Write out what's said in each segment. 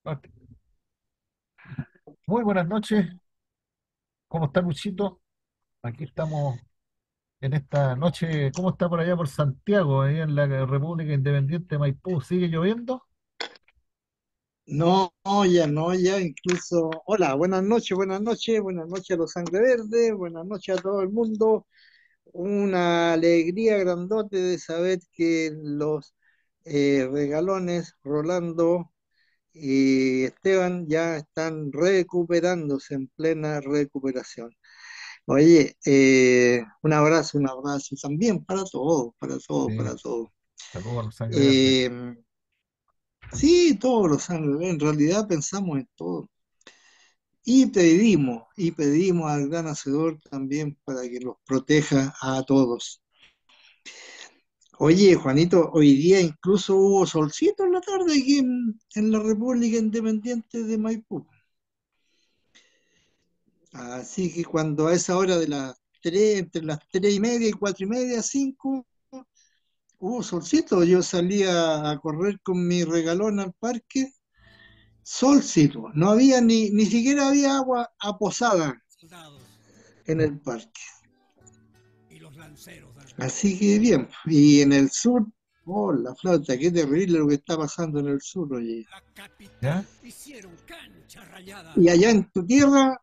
Ok. Muy buenas noches, ¿cómo está Luchito? Aquí estamos en esta noche. ¿Cómo está por allá por Santiago, ahí en la República Independiente de Maipú? ¿Sigue lloviendo? No, ya no, ya incluso. Hola, buenas noches a los Sangre Verde, buenas noches a todo el mundo. Una alegría grandote de saber que los regalones Rolando y Esteban ya están recuperándose en plena recuperación. Oye, un abrazo también para todos, para todos, Sí, para todos. saludos a los sangre verde. Eh, sí, todos los Sangre Verde, en realidad pensamos en todo. Y pedimos al gran Hacedor también para que los proteja a todos. Oye, Juanito, hoy día incluso hubo solcito en la tarde aquí en la República Independiente de Maipú. Así que cuando a esa hora de las 3, entre las 3:30 y 4:30, 5, hubo solcito, yo salía a correr con mi regalón al parque, solcito, no había ni siquiera había agua aposada Soldados en Mm. el parque. y los lanceros del rey. Así que bien, y en el sur, oh, la flauta, qué terrible lo que está pasando en el sur, oye. La capital ¿Ya? hicieron cancha rayada Y allá en tu tierra,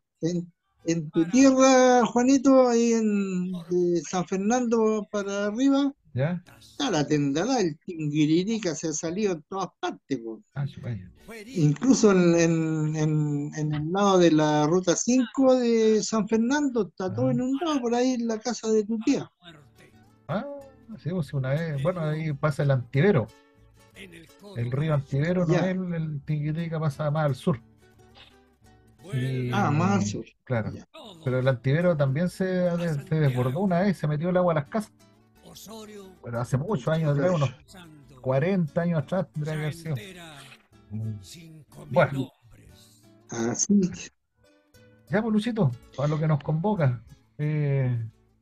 en tu para tierra, Juanito, ahí en de San sorprender. Fernando para arriba, ¿Ya? está la tendalá, el Tinguiririca se ha salido en todas partes, po. Ah, vaya. Fue herido Incluso en el lado de la ruta 5 de San Fernando, está todo Ah, inundado por ahí en la casa de tu a tía. la muerte. ah, sí, pues una vez. Bueno, Herido ahí pasa el Antivero. en el El codo río derecho. Antivero no es Ya, el Tinguitica, pasa más al sur. Vuelve Y marzo. claro, Ya. pero el todos Antivero también a se desbordó Santiago. una vez, se metió el agua a las casas. Osorio Bueno, hace muchos años atrás, Claro. unos descansando. 40 años atrás tendría que Ya haber sido. entera Mm. 5.000 Bueno, hombres. Así. ya pues Luchito, para lo que nos convoca,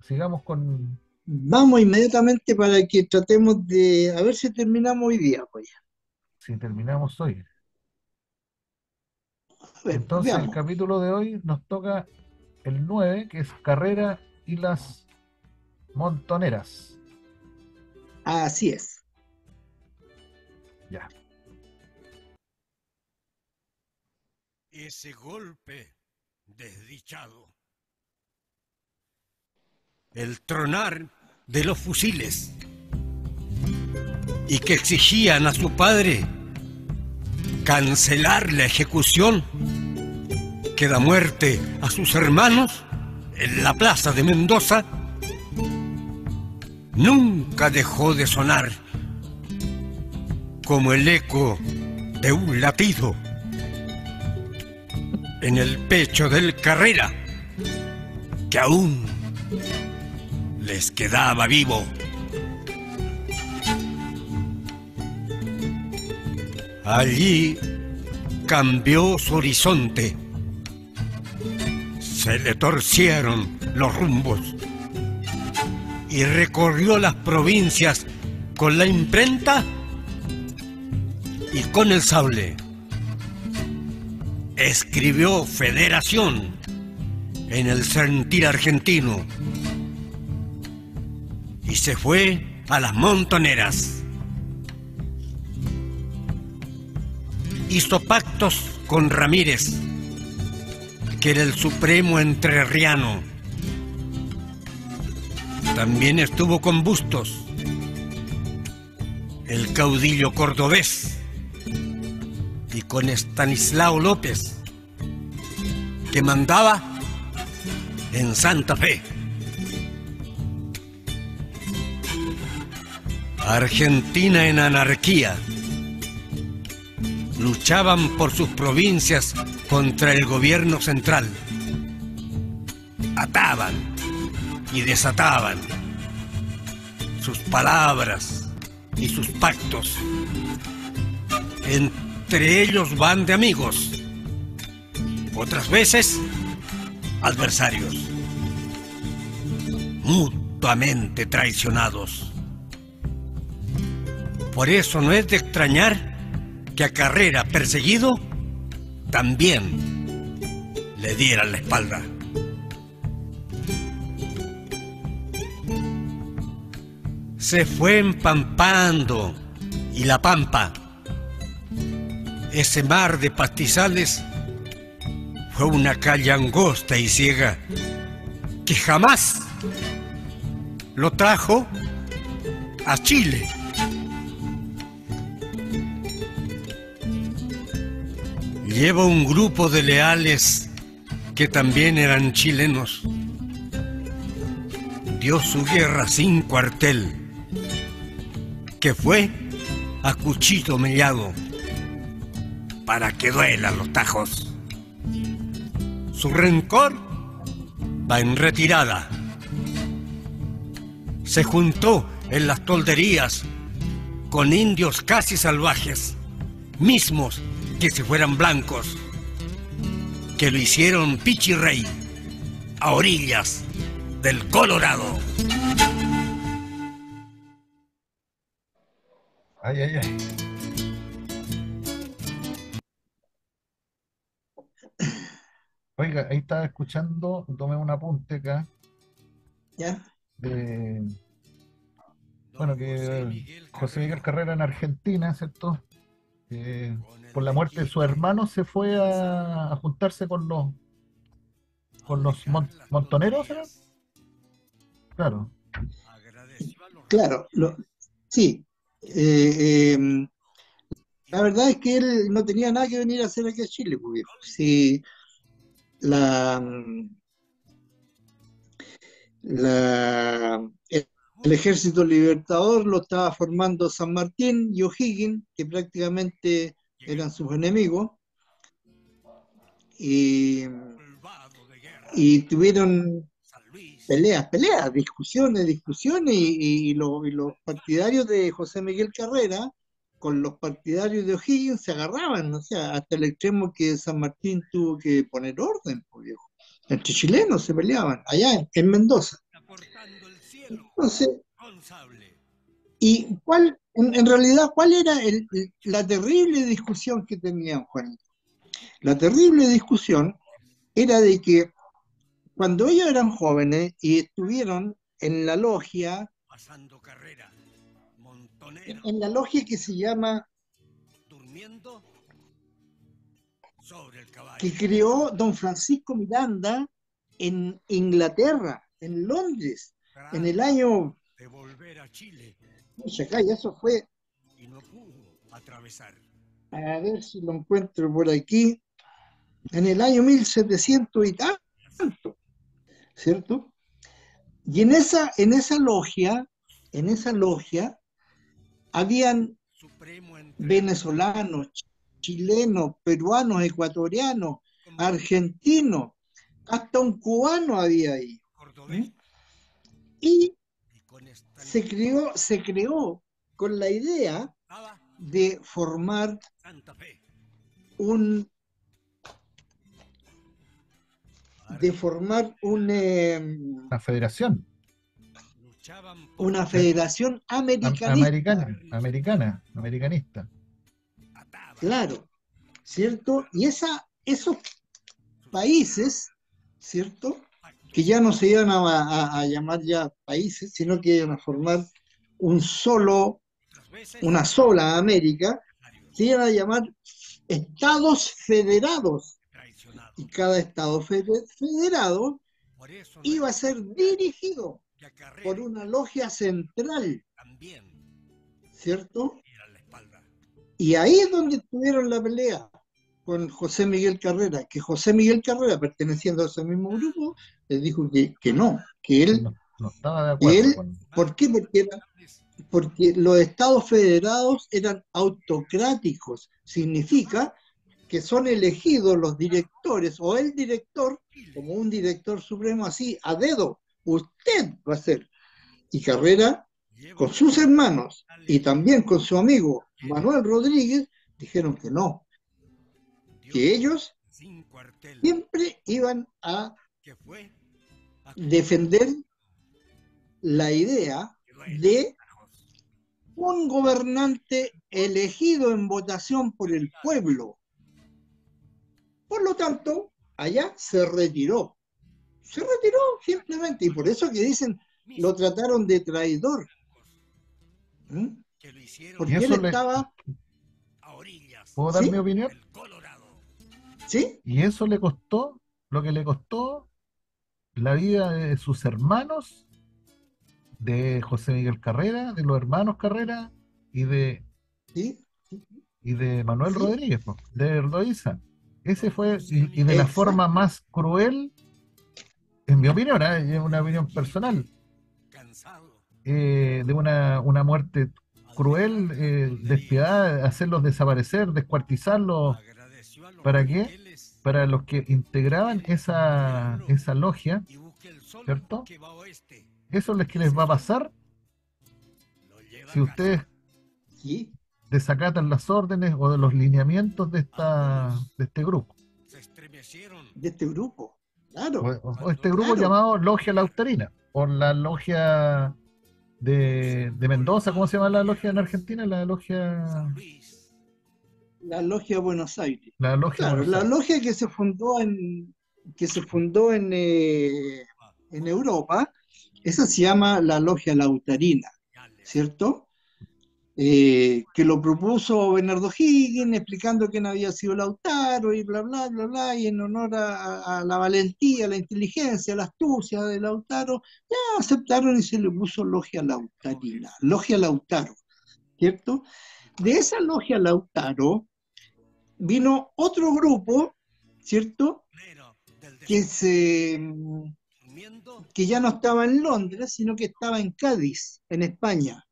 sigamos con, Vamos inmediatamente para que tratemos de, a ver si terminamos hoy día, pues. si terminamos hoy. A ver, Entonces el veamos. capítulo de hoy nos toca el 9 que es Carrera y las Montoneras. Así es. Ya. Ese golpe desdichado. El tronar de los fusiles y que exigían a su padre cancelar la ejecución que da muerte a sus hermanos en la plaza de Mendoza, nunca dejó de sonar como el eco de un latido en el pecho del Carrera, que aún les quedaba vivo. Allí cambió su horizonte, se le torcieron los rumbos y recorrió las provincias con la imprenta y con el sable. Escribió Federación en el sentir argentino y se fue a las Montoneras. Hizo pactos con Ramírez, que era el supremo entrerriano. También estuvo con Bustos, el caudillo cordobés, y con Estanislao López, que mandaba en Santa Fe. Argentina en anarquía. Luchaban por sus provincias contra el gobierno central. Ataban y desataban sus palabras y sus pactos. Entre ellos van de amigos, otras veces adversarios, mutuamente traicionados. Por eso no es de extrañar que a Carrera perseguido también le dieran la espalda. Se fue empampando y la pampa, ese mar de pastizales, fue una calle angosta y ciega que jamás lo trajo a Chile. Lleva un grupo de leales que también eran chilenos. Dio su guerra sin cuartel, que fue a cuchillo mellado, para que duelan los tajos. Su rencor va en retirada. Se juntó en las tolderías con indios casi salvajes, mismos que si fueran blancos, que lo hicieron pichirrey a orillas del Colorado. Ay, ay, ay. Oiga, ahí estaba escuchando, tomé un apunte acá ¿Ya? de, bueno, que José Miguel Carrera en Argentina, ¿cierto? Eh, por la muerte de su hermano se fue a juntarse con los montoneros, ¿será? Claro, Claro, sí. La verdad es que él no tenía nada que venir a hacer aquí a Chile, pues, viejo. Sí, la, el Ejército Libertador lo estaba formando San Martín y O'Higgins, que prácticamente eran sus enemigos, y, y tuvieron discusiones, y los partidarios de José Miguel Carrera con los partidarios de O'Higgins se agarraban, o sea, hasta el extremo que San Martín tuvo que poner orden, pues, viejo. Entre chilenos se peleaban, allá en Mendoza. Entonces, ¿y en realidad, cuál era la terrible discusión que tenían, Juan? La terrible discusión era de que cuando ellos eran jóvenes y estuvieron en la logia, en la logia que se llama, que creó don Francisco Miranda en Inglaterra, en Londres, en el año, pucha, acá, y eso fue, a ver si lo encuentro por aquí, en el año 1700 y tanto, ¿cierto? Y en esa logia, habían venezolanos, chilenos, peruanos, ecuatorianos, argentinos, hasta un cubano había ahí. ¿Mm? Y se creó con la idea de formar un la federación una federación americanista, americanista. claro, ¿cierto? Y esos países, ¿cierto? Que ya no se iban a llamar ya países, sino que iban a formar una sola América, se iban a llamar Estados Federados. Y cada Estado federado iba a ser dirigido por una logia central, ¿cierto? Y ahí es donde tuvieron la pelea con José Miguel Carrera, que José Miguel Carrera, perteneciendo a ese mismo grupo, les dijo que no, que él, No estaba de acuerdo con... ¿por qué? Porque los estados federados eran autocráticos, significa que son elegidos los directores o el director, como un director supremo así, a dedo, usted va a ser. Y Carrera, con sus hermanos y también con su amigo Manuel Rodríguez, dijeron que no, que ellos siempre iban a defender la idea de un gobernante elegido en votación por el pueblo, Por lo tanto, allá se retiró simplemente, y por eso que dicen, lo trataron de traidor. ¿Mm? Y Porque él eso le, estaba, ¿puedo dar mi ¿sí? opinión? ¿Sí? Y eso le costó, lo que le costó la vida de sus hermanos, de José Miguel Carrera, de los hermanos Carrera y de, ¿Sí? y de Manuel ¿Sí? Rodríguez, po, de Erdoiza. Ese fue, y de la forma Exacto. más cruel, en mi opinión, es una opinión personal, de una muerte cruel, despiadada, hacerlos desaparecer, descuartizarlos. ¿Para qué? Para los que integraban esa logia, ¿cierto? Eso es lo que les va a pasar si ustedes ¿Sí? desacatan las órdenes o de los lineamientos de este grupo. De este grupo. O, Claro, o este grupo claro. llamado Logia Lautarina, o la logia de Mendoza. ¿Cómo se llama la logia en Argentina? La logia Buenos Aires. La logia Claro, Buenos la Aires. logia que se fundó en Europa, esa se llama la logia Lautarina, ¿cierto? Que lo propuso Bernardo Higgins, explicando quién había sido Lautaro y bla, bla, bla, bla, y en honor a la valentía, la inteligencia, la astucia de Lautaro, ya aceptaron y se le puso logia Lautarina, logia Lautaro, ¿cierto? De esa logia Lautaro vino otro grupo, ¿cierto? Que, se, que ya no estaba en Londres, sino que estaba en Cádiz, en España.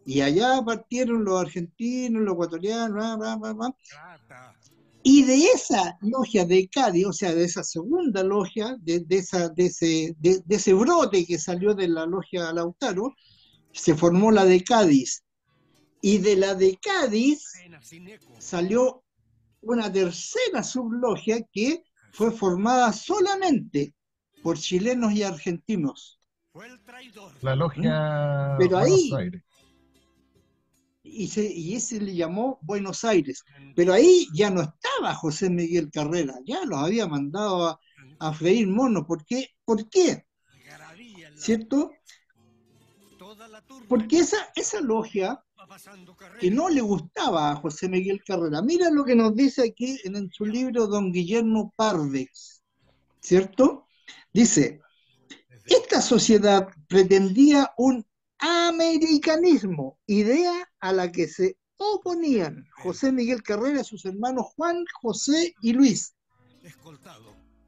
Y allá partieron los argentinos, los ecuatorianos, bla, bla, bla, bla. Y de esa logia de Cádiz, o sea, de esa segunda logia, de ese brote que salió de la logia Lautaro, se formó la de Cádiz. Y de la de Cádiz salió una tercera sublogia que fue formada solamente por chilenos y argentinos. La ¿Mm? logia Pero Buenos ahí, Aires. y ese le llamó Buenos Aires, pero ahí ya no estaba José Miguel Carrera, ya los había mandado a freír mono. ¿Por qué? ¿Por qué? ¿Cierto? Porque esa logia que no le gustaba a José Miguel Carrera, mira lo que nos dice aquí en su libro don Guillermo Parvex, ¿cierto? Dice, esta sociedad pretendía un americanismo, idea a la que se oponían José Miguel Carrera y sus hermanos Juan, José y Luis.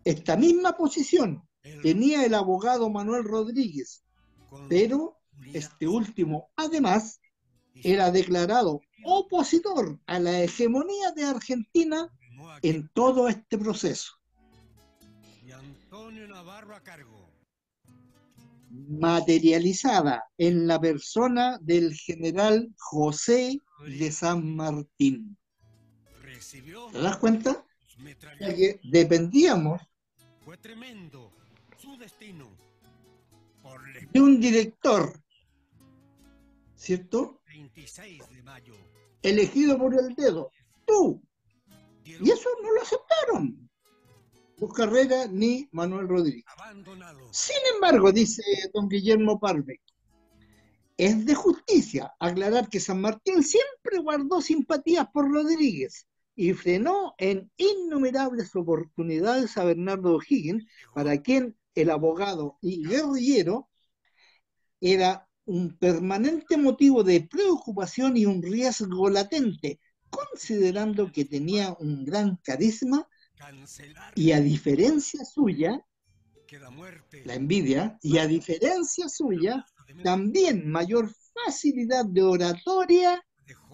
Esta misma posición tenía el abogado Manuel Rodríguez, pero este último, además, era declarado opositor a la hegemonía de Argentina en todo este proceso, materializada en la persona del general José de San Martín. ¿Te das cuenta? Ya que dependíamos de un director, ¿cierto? Elegido por el dedo, tú. Y eso no lo aceptaron Luz Carrera ni Manuel Rodríguez. Sin embargo, dice don Guillermo Parve, es de justicia aclarar que San Martín siempre guardó simpatías por Rodríguez y frenó en innumerables oportunidades a Bernardo O'Higgins, para quien el abogado y guerrillero era un permanente motivo de preocupación y un riesgo latente, considerando que tenía un gran carisma y a diferencia suya, la envidia, y a diferencia suya, también mayor facilidad de oratoria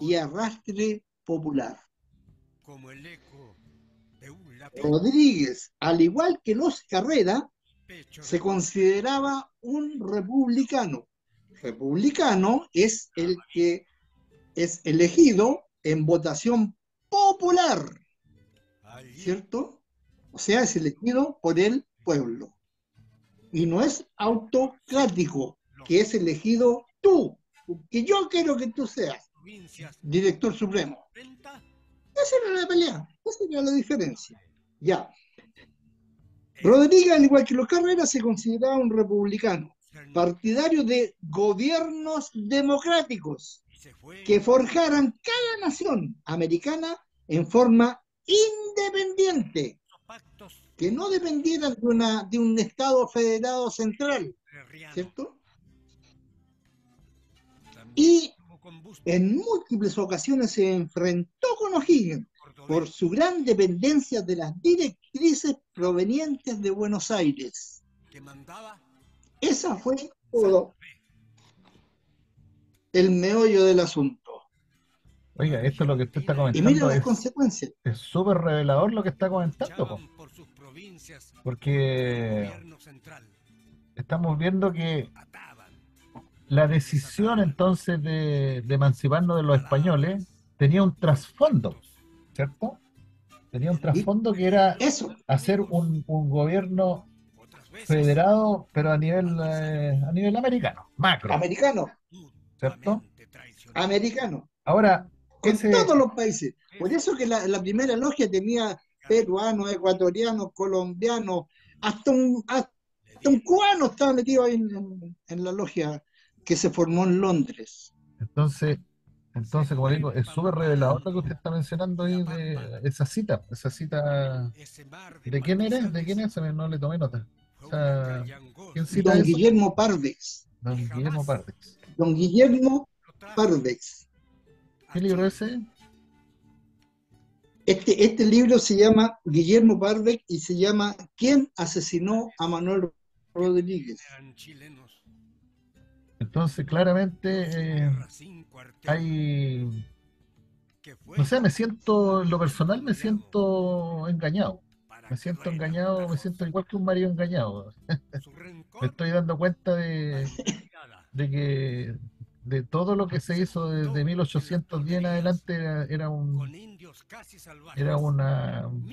y arrastre popular. Rodríguez, al igual que los Carrera, se consideraba un republicano. Republicano es el que es elegido en votación popular, ¿cierto? O sea, es elegido por el pueblo. Y no es autocrático, que es elegido tú, que yo quiero que tú seas director supremo. Esa era la pelea, esa era la diferencia. Ya. Rodríguez, al igual que los Carreras, se consideraba un republicano, partidario de gobiernos democráticos que forjaran cada nación americana en forma independiente, que no dependieran de un Estado federado central, ¿cierto? Y en múltiples ocasiones se enfrentó con O'Higgins por su gran dependencia de las directrices provenientes de Buenos Aires. Esa fue todo el meollo del asunto. Oiga, esto es lo que usted está Y mire comentando, las consecuencias. es súper revelador lo que está comentando, po. Porque estamos viendo que la decisión entonces de emanciparnos de los españoles tenía un trasfondo, ¿cierto? Tenía un trasfondo que era Eso, hacer un gobierno federado, pero a nivel americano, macro, americano, ¿cierto? americano, Ahora, con ese, todos los países. Por eso que la primera logia tenía peruanos, ecuatorianos, colombianos, hasta un cubano estaba metido ahí en la logia que se formó en Londres. entonces, como digo, es súper revelador lo que usted está mencionando ahí de esa cita, ¿de quién eres? ¿De quién es? No le tomé nota. O sea, ¿quién cita Don eso? Guillermo Pardex. Don Guillermo Pardex. Don Guillermo Pardex. ¿Qué libro es ese? Este libro se llama Guillermo Pardex y se llama ¿Quién asesinó a Manuel Rodríguez? Entonces, claramente hay, no sé, en lo personal me siento engañado. Me siento igual que un marido engañado. Me estoy dando cuenta de que de todo lo que se hizo desde 1810 en adelante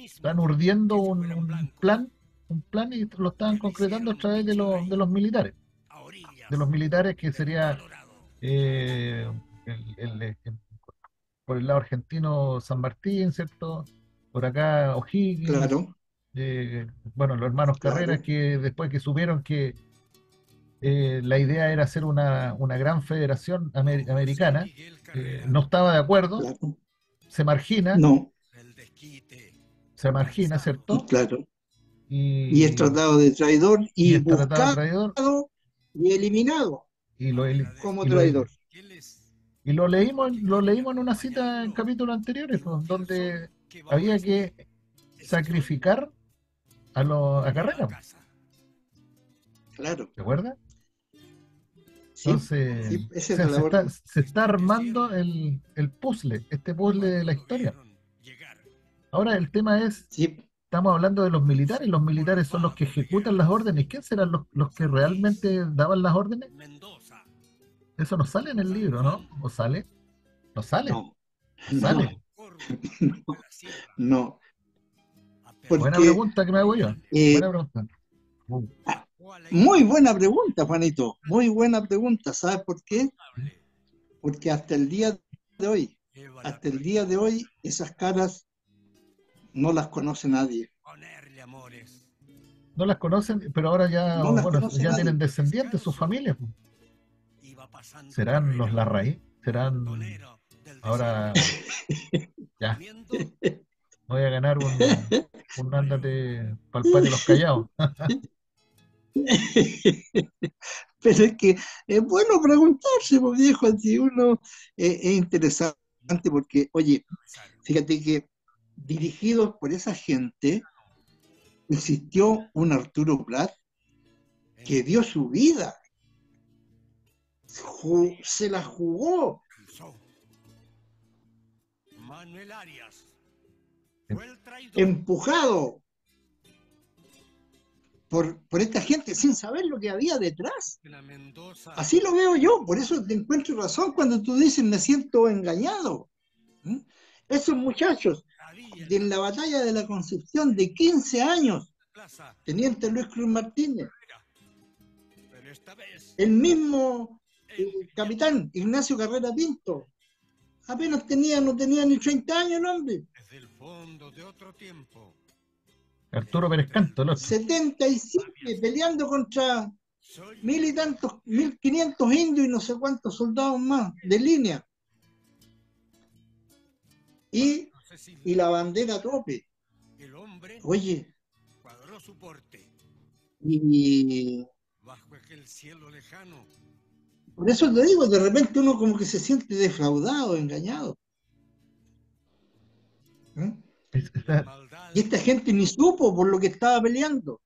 están urdiendo un plan y lo estaban concretando a través de los militares que sería eh, por el lado argentino San Martín, ¿cierto? Por acá O'Higgins, Claro, bueno, los hermanos Carreras claro, que después que supieron que la idea era hacer una gran federación americana, no estaba de acuerdo, claro. se margina, No, ¿cierto? claro. Y es Y, tratado de traidor y y es tratado de buscado traidor y eliminado y lo, eli- como y lo, traidor. y lo leímos en una cita en capítulos anteriores, pues, donde había que sacrificar a Carrera, Claro, ¿te acuerdas? sí, Entonces, sí, o esa es sea, la se labor. está, se está armando el puzzle, este puzzle de la historia. Ahora el tema es, Sí, estamos hablando de los militares son los que ejecutan las órdenes. ¿Quién serán los que realmente daban las órdenes? Eso no sale en el libro, ¿no? ¿O sale? No sale, no, no no, sale. no, Buena porque pregunta que me hago yo. eh, Buena pregunta. muy buena pregunta, Juanito, muy buena pregunta. ¿Sabes por qué? Porque hasta el día de hoy, esas caras no las conoce nadie, No las conocen, pero ahora ya, no las bueno, conoce ya tienen nadie. descendientes, sus familias, pues. ¿Serán los Larraín? ¿Serán ahora ya? Voy a ganar un ándate para el patio de los Callados. Pero es que es bueno preguntarse, pues, viejo, si uno es interesante porque, oye, fíjate que dirigidos por esa gente existió un Arturo Prat que dio su vida, se la jugó, empujado por esta gente sin saber lo que había detrás. Así lo veo yo, por eso te encuentro razón cuando tú dices me siento engañado. ¿Mm? Esos muchachos de la batalla de la Concepción de 15 años, Teniente Luis Cruz Martínez, el mismo capitán Ignacio Carrera Pinto, apenas no tenía ni 30 años el hombre. Arturo Pérez Canto, el otro. 77 peleando contra 1000 y tantos, 1500 indios y no sé cuántos soldados más de línea. Y la bandera a tope. Oye, y bajo aquel cielo lejano. Por eso te digo, de repente uno como que se siente defraudado, engañado. ¿Eh? Y esta gente ni supo por lo que estaba peleando.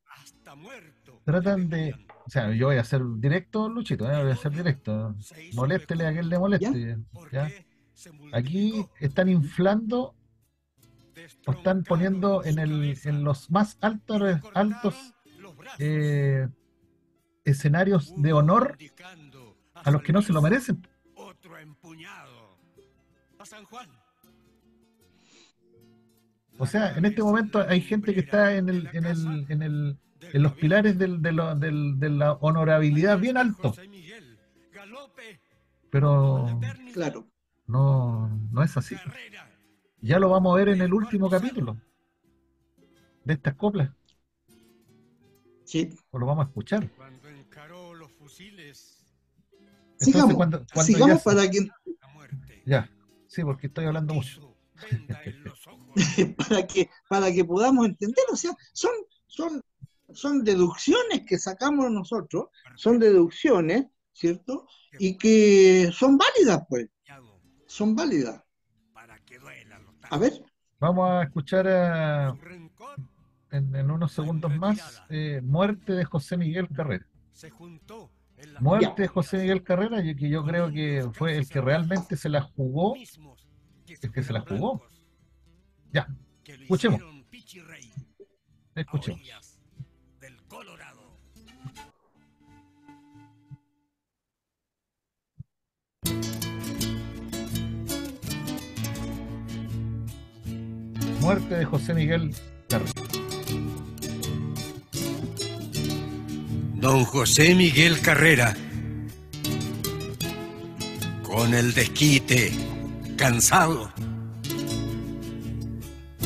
Tratan de... O sea, yo voy a hacer directo, Luchito, voy a hacer directo. Moléstele a quien le moleste. ¿Ya? Aquí están inflando o están poniendo en los más altos escenarios de honor a los que no se lo merecen. Otro empuñado a San Juan. O sea, en este momento hay gente que está en los pilares de la honorabilidad bien alto. Pero claro, no es así. Ya lo vamos a ver en el último capítulo de estas coplas. Sí. O lo vamos a escuchar. Cuando encaró los fusiles. Entonces, sigamos para que... Ya, sí, porque estoy hablando mucho. para que podamos entender, o sea, son deducciones que sacamos nosotros, son deducciones, ¿cierto? Y que son válidas, pues. Son válidas. A ver. Vamos a escuchar en unos segundos más muerte de José Miguel Carrera. Muerte de José Miguel Carrera, que yo creo que fue el que realmente se la jugó. El que se la jugó. Ya, escuchemos. Escuchemos. Muerte de José Miguel Carrera. Don José Miguel Carrera, con el desquite, cansado,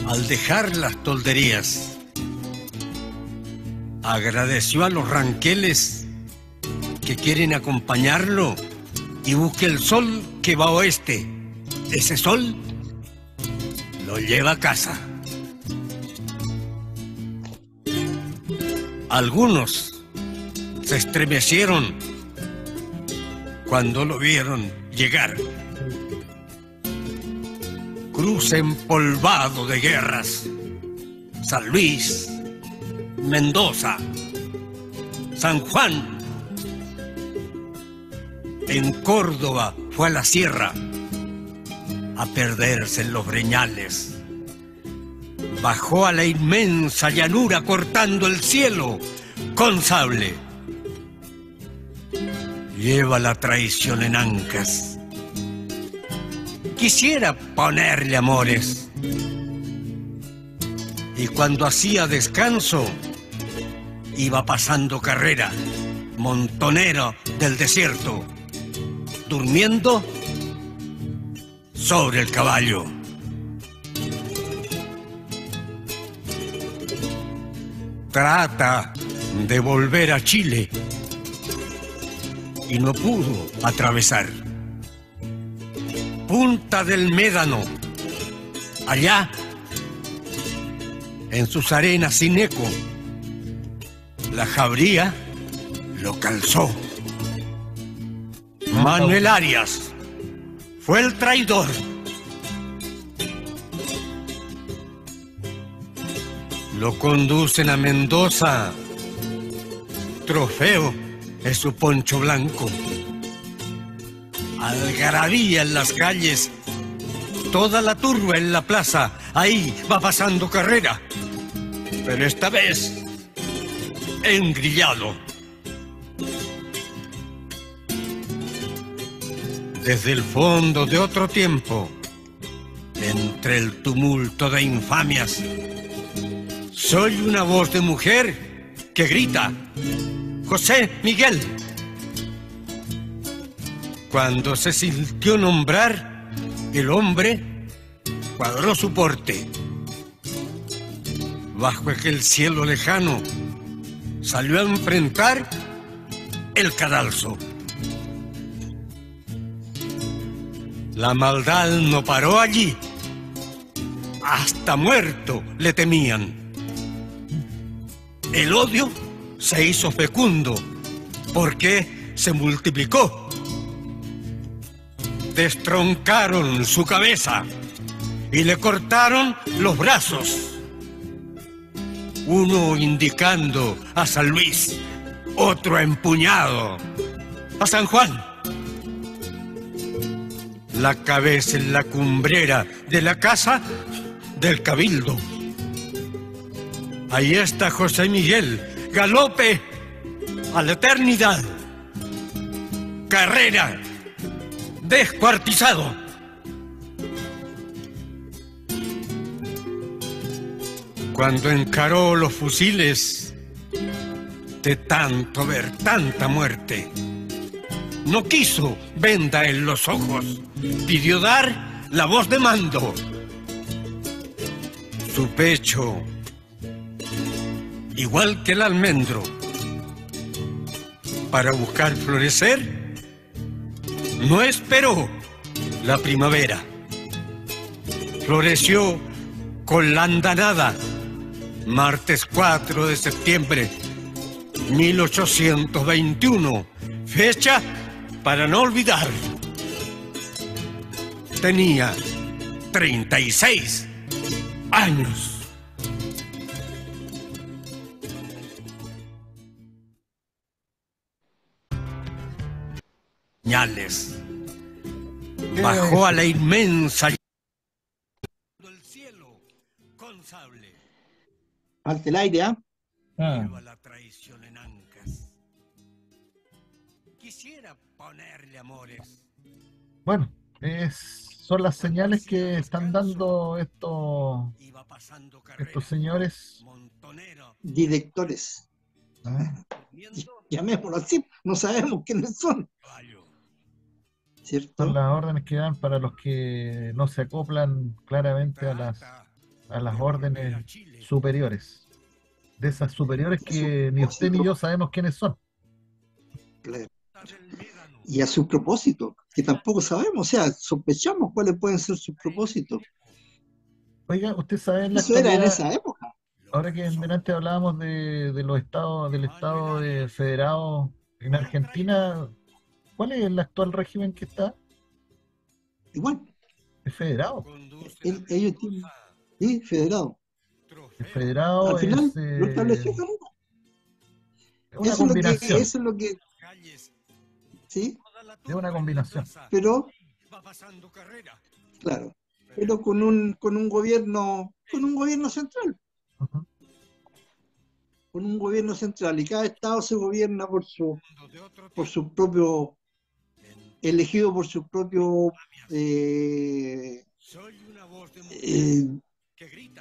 al dejar las tolderías, agradeció a los ranqueles que quieren acompañarlo y busque el sol que va oeste. Ese sol lo lleva a casa. Algunos se estremecieron cuando lo vieron llegar. Cruz empolvado de guerras, San Luis, Mendoza, San Juan. En Córdoba fue a la sierra a perderse en los breñales. Bajó a la inmensa llanura cortando el cielo con sable. Lleva la traición en ancas. Quisiera ponerle amores. Y cuando hacía descanso, iba pasando Carrera, montonero del desierto, durmiendo sobre el caballo. Trata de volver a Chile y no pudo atravesar. Punta del Médano, allá, en sus arenas sin eco, la jabría lo calzó. Manuel Arias fue el traidor. Lo conducen a Mendoza. Trofeo es su poncho blanco. Algarabía en las calles. Toda la turba en la plaza. Ahí va pasando Carrera. Pero esta vez engrillado. Desde el fondo de otro tiempo, entre el tumulto de infamias, soy una voz de mujer que grita: José Miguel. Cuando se sintió nombrar, el hombre cuadró su porte. bajo aquel cielo lejano, salió a enfrentar el cadalso. La maldad no paró allí. Hasta muerto le temían. El odio se hizo fecundo porque se multiplicó. Destroncaron su cabeza y le cortaron los brazos. Uno indicando a San Luis, otro empuñado a San Juan. La cabeza en la cumbrera de la casa del Cabildo. Ahí está José Miguel, galope a la eternidad. Carrera, descuartizado. Cuando encaró los fusiles de tanto ver tanta muerte, no quiso venda en los ojos, pidió dar la voz de mando. Su pecho, igual que el almendro, para buscar florecer, no esperó la primavera. Floreció con la andanada, martes 4 de septiembre, 1821, fecha para no olvidar. Tenía 36 años. Señales. Bajó a la inmensa del cielo con sable. Ante el aire, ¿ah? Lleva la traición en ancas. Quisiera ponerle amores. Bueno, son las señales que están dando estos señores. Directores. Llamémoslo así, no sabemos quiénes son. ¿Cierto? Son las órdenes que dan para los que no se acoplan claramente a las órdenes superiores. De esas superiores que ni usted ni yo sabemos quiénes son. Claro. Y a su propósito, que tampoco sabemos, o sea, sospechamos cuáles pueden ser sus propósitos. Oiga, usted sabe en la Eso era en esa época. Ahora que delante hablábamos de los estados, del estado federado en Argentina, ¿cuál es el actual régimen que está? Igual. Es federado. Ellos tienen, sí, federado. El federado al final es, lo estableció Carrera. una combinación. Eso es lo que, sí. Es una combinación. Pero, claro, pero con un gobierno central. Uh-huh. Con un gobierno central, y cada estado se gobierna por su propio, elegido por su propio, de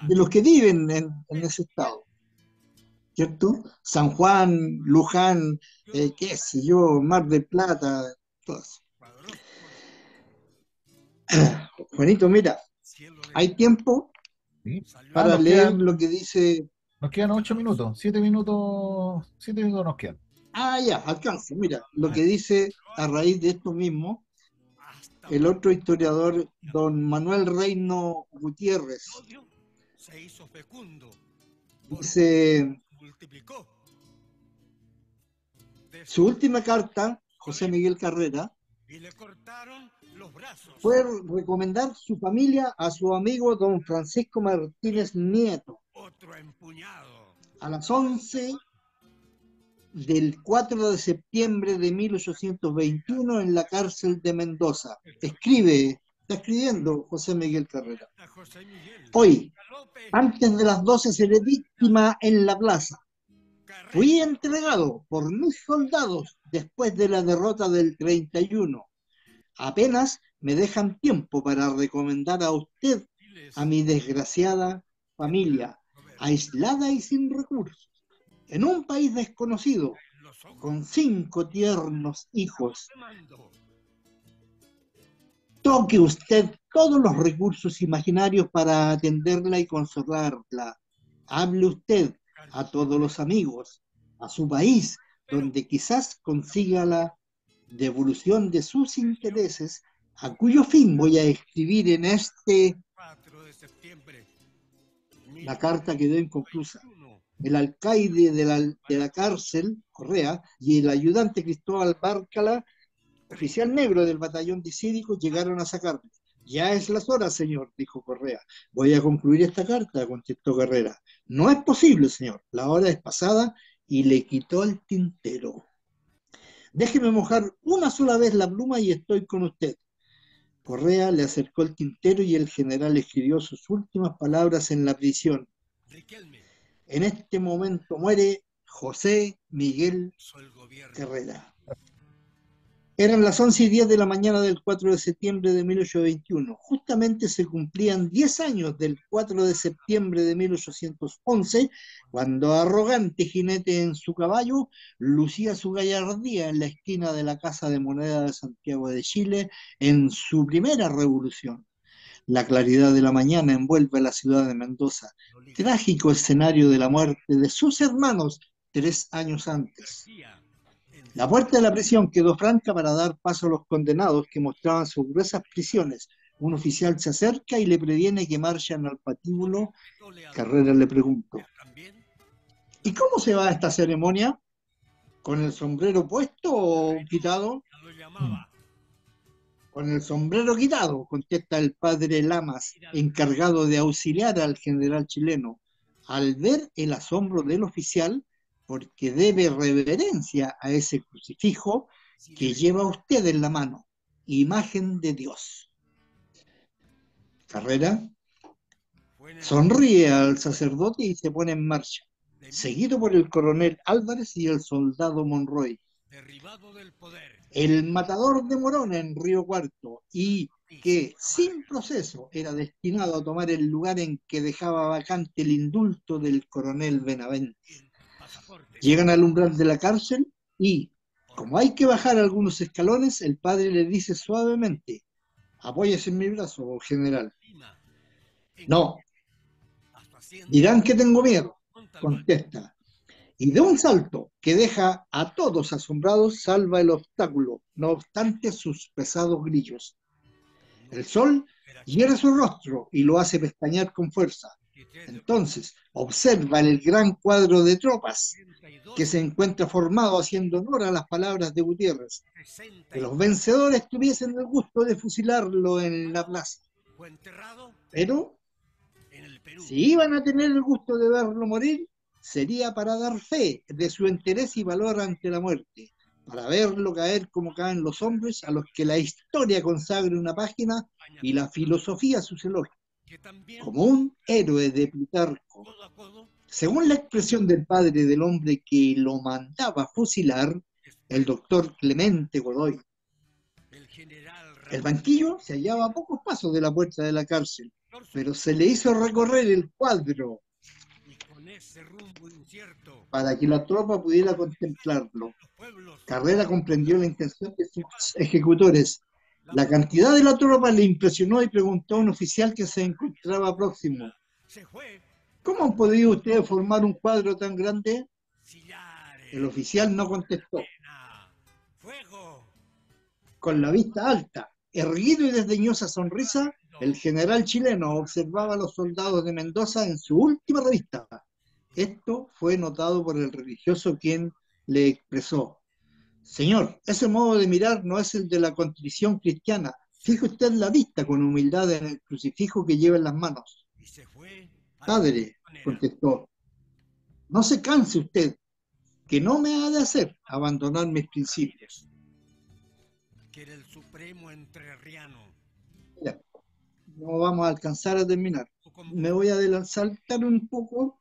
los que viven en ese estado, ¿cierto? San Juan, Luján, qué sé yo, Mar del Plata, todo eso. Juanito, mira, hay tiempo para leer lo que dice. Nos quedan 8 minutos, 7 minutos nos quedan. Ya, alcanza. Mira, lo que dice a raíz de esto mismo el otro historiador, don Manuel Reino Gutiérrez. Dice, su última carta, José Miguel Carrera, fue recomendar su familia a su amigo don Francisco Martínez Nieto a las 11 del 4 de septiembre de 1821 en la cárcel de Mendoza. Está escribiendo José Miguel Carrera. Hoy, antes de las 12 seré víctima en la plaza. Fui entregado por mis soldados después de la derrota del 31. Apenas me dejan tiempo para recomendar a usted, a mi desgraciada familia, aislada y sin recursos, en un país desconocido, con 5 tiernos hijos. Toque usted todos los recursos imaginarios para atenderla y consolarla. Hable usted a todos los amigos, a su país, donde quizás consiga la devolución de sus intereses, a cuyo fin voy a escribir en este... 4 de septiembre. La carta quedó inconclusa. El alcaide de la cárcel, Correa, y el ayudante Cristóbal Bárcala, oficial negro del batallón disídico, llegaron a sacarme. Ya es las horas, señor, dijo Correa. Voy a concluir esta carta, contestó Carrera. No es posible, señor. La hora es pasada, y le quitó el tintero. Déjeme mojar una sola vez la pluma y estoy con usted. Correa le acercó el tintero y el general escribió sus últimas palabras en la prisión. Riquelme, En este momento muere José Miguel soy el gobierno. Carrera. Eran las 11:10 de la mañana del 4 de septiembre de 1821. Justamente se cumplían 10 años del 4 de septiembre de 1811, cuando arrogante jinete en su caballo lucía su gallardía en la esquina de la Casa de Moneda de Santiago de Chile en su primera revolución. La claridad de la mañana envuelve a la ciudad de Mendoza, trágico escenario de la muerte de sus hermanos 3 años antes. La puerta de la prisión quedó franca para dar paso a los condenados que mostraban sus gruesas prisiones. Un oficial se acerca y le previene que marchan al patíbulo. Carrera le preguntó: ¿y cómo se va a esta ceremonia? ¿Con el sombrero puesto o quitado? Con el sombrero quitado, contesta el padre Lamas, encargado de auxiliar al general chileno. Al ver el asombro del oficial, porque debe reverencia a ese crucifijo que lleva usted en la mano, imagen de Dios. Carrera sonríe al sacerdote y se pone en marcha, seguido por el coronel Álvarez y el soldado Monroy. El matador de Morona en Río Cuarto, y que sin proceso era destinado a tomar el lugar en que dejaba vacante el indulto del coronel Benavente. Llegan al umbral de la cárcel y, como hay que bajar algunos escalones, el padre le dice suavemente: apóyese en mi brazo, general. No, dirán que tengo miedo, contesta. Y de un salto que deja a todos asombrados, salva el obstáculo, no obstante sus pesados grillos. El sol hiera su rostro y lo hace pestañear con fuerza. Entonces observa el gran cuadro de tropas que se encuentra formado, haciendo honor a las palabras de Gutiérrez, que los vencedores tuviesen el gusto de fusilarlo en la plaza. Pero si iban a tener el gusto de verlo morir, sería para dar fe de su interés y valor ante la muerte, para verlo caer como caen los hombres a los que la historia consagre una página y la filosofía sus elogios, como un héroe de Plutarco. Según la expresión del padre del hombre que lo mandaba fusilar, el doctor Clemente Godoy. El banquillo se hallaba a pocos pasos de la puerta de la cárcel, pero se le hizo recorrer el cuadro para que la tropa pudiera contemplarlo. Carrera comprendió la intención de sus ejecutores. La cantidad de la tropa le impresionó y preguntó a un oficial que se encontraba próximo: ¿cómo han podido ustedes formar un cuadro tan grande? El oficial no contestó. Con la vista alta, erguido y desdeñosa sonrisa, el general chileno observaba a los soldados de Mendoza en su última revista. Esto fue notado por el religioso, quien le expresó: señor, ese modo de mirar no es el de la contrición cristiana. Fije usted la vista con humildad en el crucifijo que lleva en las manos. Padre, contestó, no se canse usted, que no me ha de hacer abandonar mis principios. Mira, no vamos a alcanzar a terminar. Me voy a saltar un poco.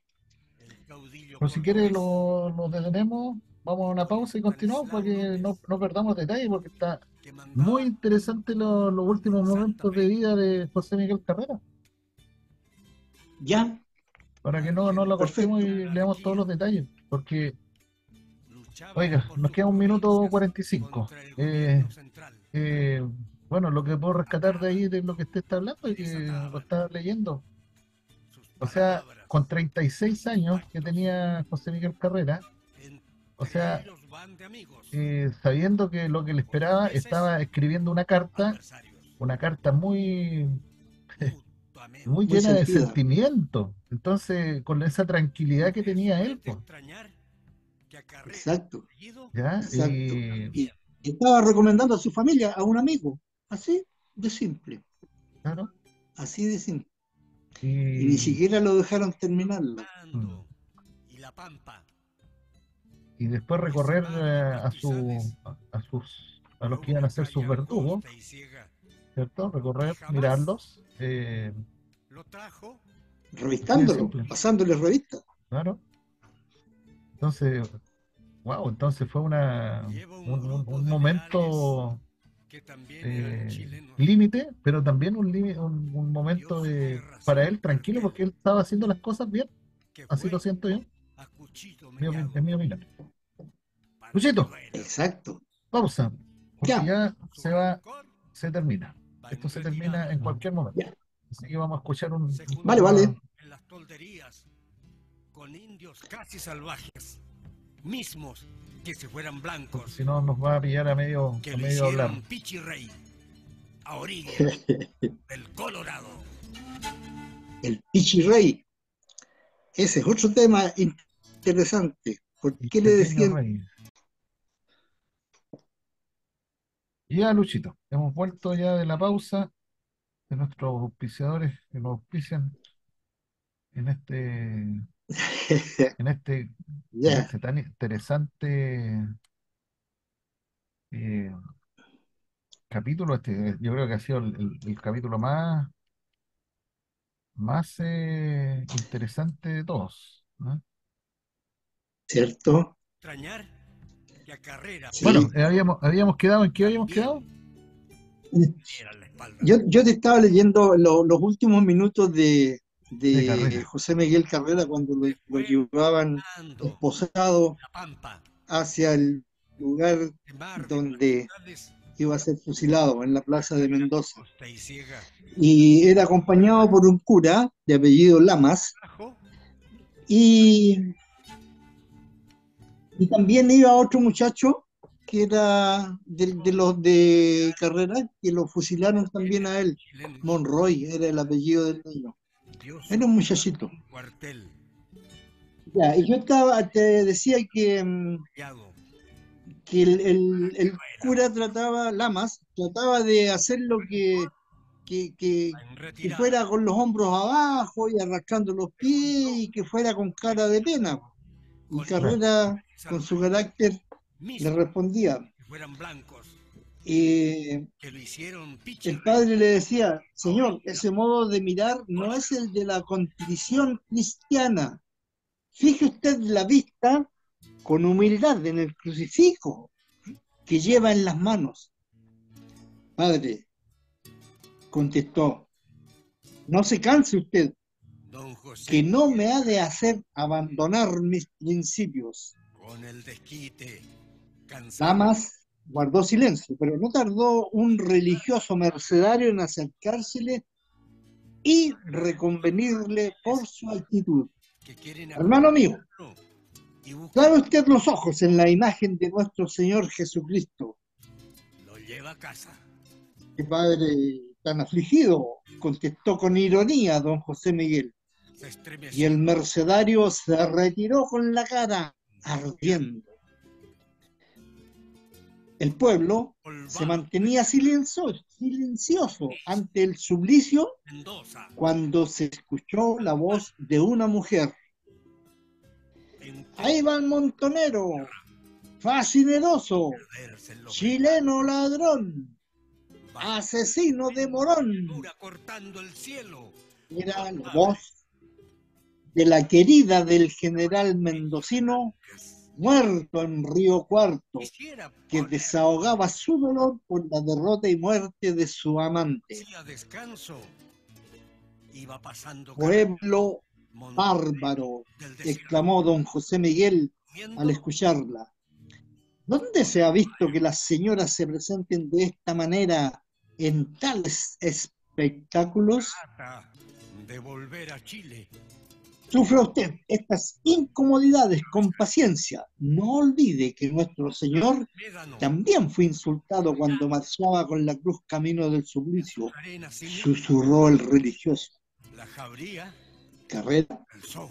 Pero si quiere lo detenemos, vamos a una pausa y continuamos para que no perdamos detalles, porque está muy interesante los últimos momentos de vida de José Miguel Carrera. Ya. Para que no lo cortemos y leamos todos los detalles, porque, oiga, nos queda 1 minuto 45. Bueno, lo que puedo rescatar de ahí, de lo que usted está hablando y que lo está leyendo. O sea, con 36 años que tenía José Miguel Carrera, o sea, sabiendo que lo que le esperaba, estaba escribiendo una carta muy, muy muy llena de sentida. sentimiento. Entonces, con esa tranquilidad que tenía él, pues, Exacto, ¿ya? exacto. Y estaba recomendando a su familia, a un amigo, así de simple, Claro, así de simple. Y ni y, siquiera lo dejaron terminarlo. mm, y después recorrer a los que iban a ser sus verdugos, ¿cierto? Recorrer, mirarlos, así de Revistándolo, simple, pasándole revista. claro. Entonces, wow, entonces fue un momento límite, pero también un momento para él tranquilo, porque él estaba haciendo las cosas bien, así lo siento yo, es mi opinión. Luchito, Exacto. pausa, porque Ya, ya se termina. Esto se termina en cualquier momento. ya. Así que vamos a escuchar un Vale, tema, vale. Con indios casi salvajes, mismos que si fueran porque blancos, si no nos va a pillar que a lo medio hablar. hicieron Pichirrey a orillas del Colorado. El Pichirrey. Ese es otro tema interesante. ¿Por El qué le pequeño decían? rey. Y ya, Luchito, hemos vuelto ya de la pausa de nuestros auspiciadores que nos auspician en este, en Ya, este tan interesante eh, capítulo. Yo creo que ha sido el capítulo más interesante de todos, ¿no? ¿cierto? Extrañar que a Carrera Bueno, Sí. habíamos quedado, ¿en qué habíamos también quedado? era la espalda. Yo te estaba leyendo los últimos minutos De de carrera. José Miguel Carrera cuando lo Fue llevaban ando esposado la pampa hacia el lugar de mar de donde curiosidades, iba a ser fusilado, en la plaza de Mendoza. costa y ciega. Y era acompañado por un cura de apellido Lamas Bajo, y, y también iba otro muchacho que era de los de Carrera, que lo fusilaron también a él. chileno, Monroy era el apellido del niño. dio Era su un muchachito. cuartel Ya, y te decía hallado que el cura trataba, Lamas, trataba de hacer lo en que retirada, fuera con los hombros abajo y arrastrando los pies y que fuera con cara de pena. Y con Claro, Carrera, con su salvajes, carácter, le mismos respondía. que fueran blancos, Y que lo hicieron el Pichirrey padre le decía, a Señor, orillas ese modo de mirar del no es Colorado. el de la contrición cristiana. Fije usted la vista con humildad en el crucifijo que lleva en las manos. Padre, contestó, no se canse usted, Don José que no me ha de hacer abandonar mis principios. con el desquite, cansado, Damas guardó silencio, pero no tardó un religioso mercenario en acercársele y reconvenirle por su actitud. que quieren Hermano mío, acudirlo y buscan, clave usted los ojos en la imagen de nuestro Señor Jesucristo. lo lleva a casa. El padre tan afligido, contestó con ironía don José Miguel. Se Y estremeció el mercenario se retiró con la cara ardiendo. El pueblo se Olvado mantenía silencioso ante el suplicio Mendoza, cuando se escuchó la voz de una mujer. en Ahí va el montonero, fascineroso, perderse en los chileno ladrón, bajo asesino de Morón. dura cortando el cielo. Era la voz de la querida del general mendocino muerto en Río Cuarto, Quisiera que poner desahogaba su dolor por la derrota y muerte de su amante. a descanso. Iba pasando Pueblo montaña bárbaro, del desierto, exclamó don José Miguel al comiendo escucharla. ¿Dónde se ha visto que las señoras se presenten de esta manera en tales espectáculos? trata de volver a Chile. Sufra usted estas incomodidades con paciencia. No olvide que nuestro Señor Médano, también fue insultado cuando marchaba con la cruz camino del suplicio, arena, señor, susurró el religioso. la jabría, Carrera, el sol.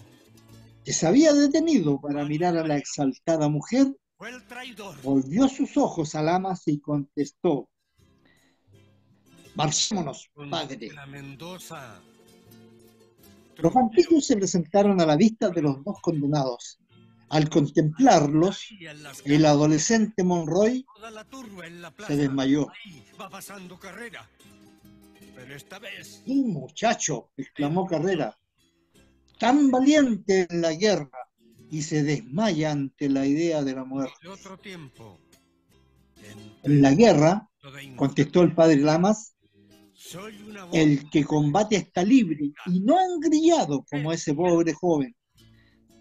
que se había detenido para mirar a la exaltada mujer, Fue el traidor. volvió sus ojos a Lamas y contestó: marchémonos, padre. La Mendoza. Los banquillos se presentaron a la vista de los dos condenados. Al contemplarlos, el adolescente Monroy Toda la turba en la se plaza. desmayó. Ahí va pasando Carrera. Pero esta vez ¡Sí, muchacho!, exclamó Carrera, tan valiente en la guerra, y se desmaya ante la idea de la muerte. de otro tiempo. En la guerra, Toda in- contestó el padre Lamas, Soy una voz. el que combate está libre y no engrillado como ese pobre joven.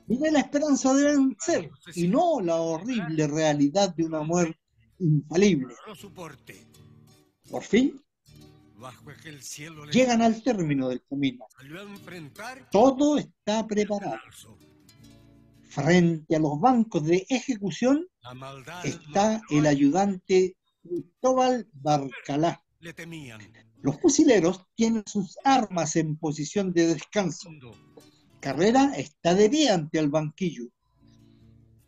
Tiene la esperanza de vencer y no la horrible realidad de una muerte infalible. Lo soporte. Por fin, Bajo aquel cielo le llegan al término del camino. salió a enfrentar Todo está preparado. marzo. Frente a los bancos de ejecución La maldad está el ayudante Cristóbal Barcalá. le temían. Los fusileros tienen sus armas en posición de descanso. Carrera está de pie ante el banquillo.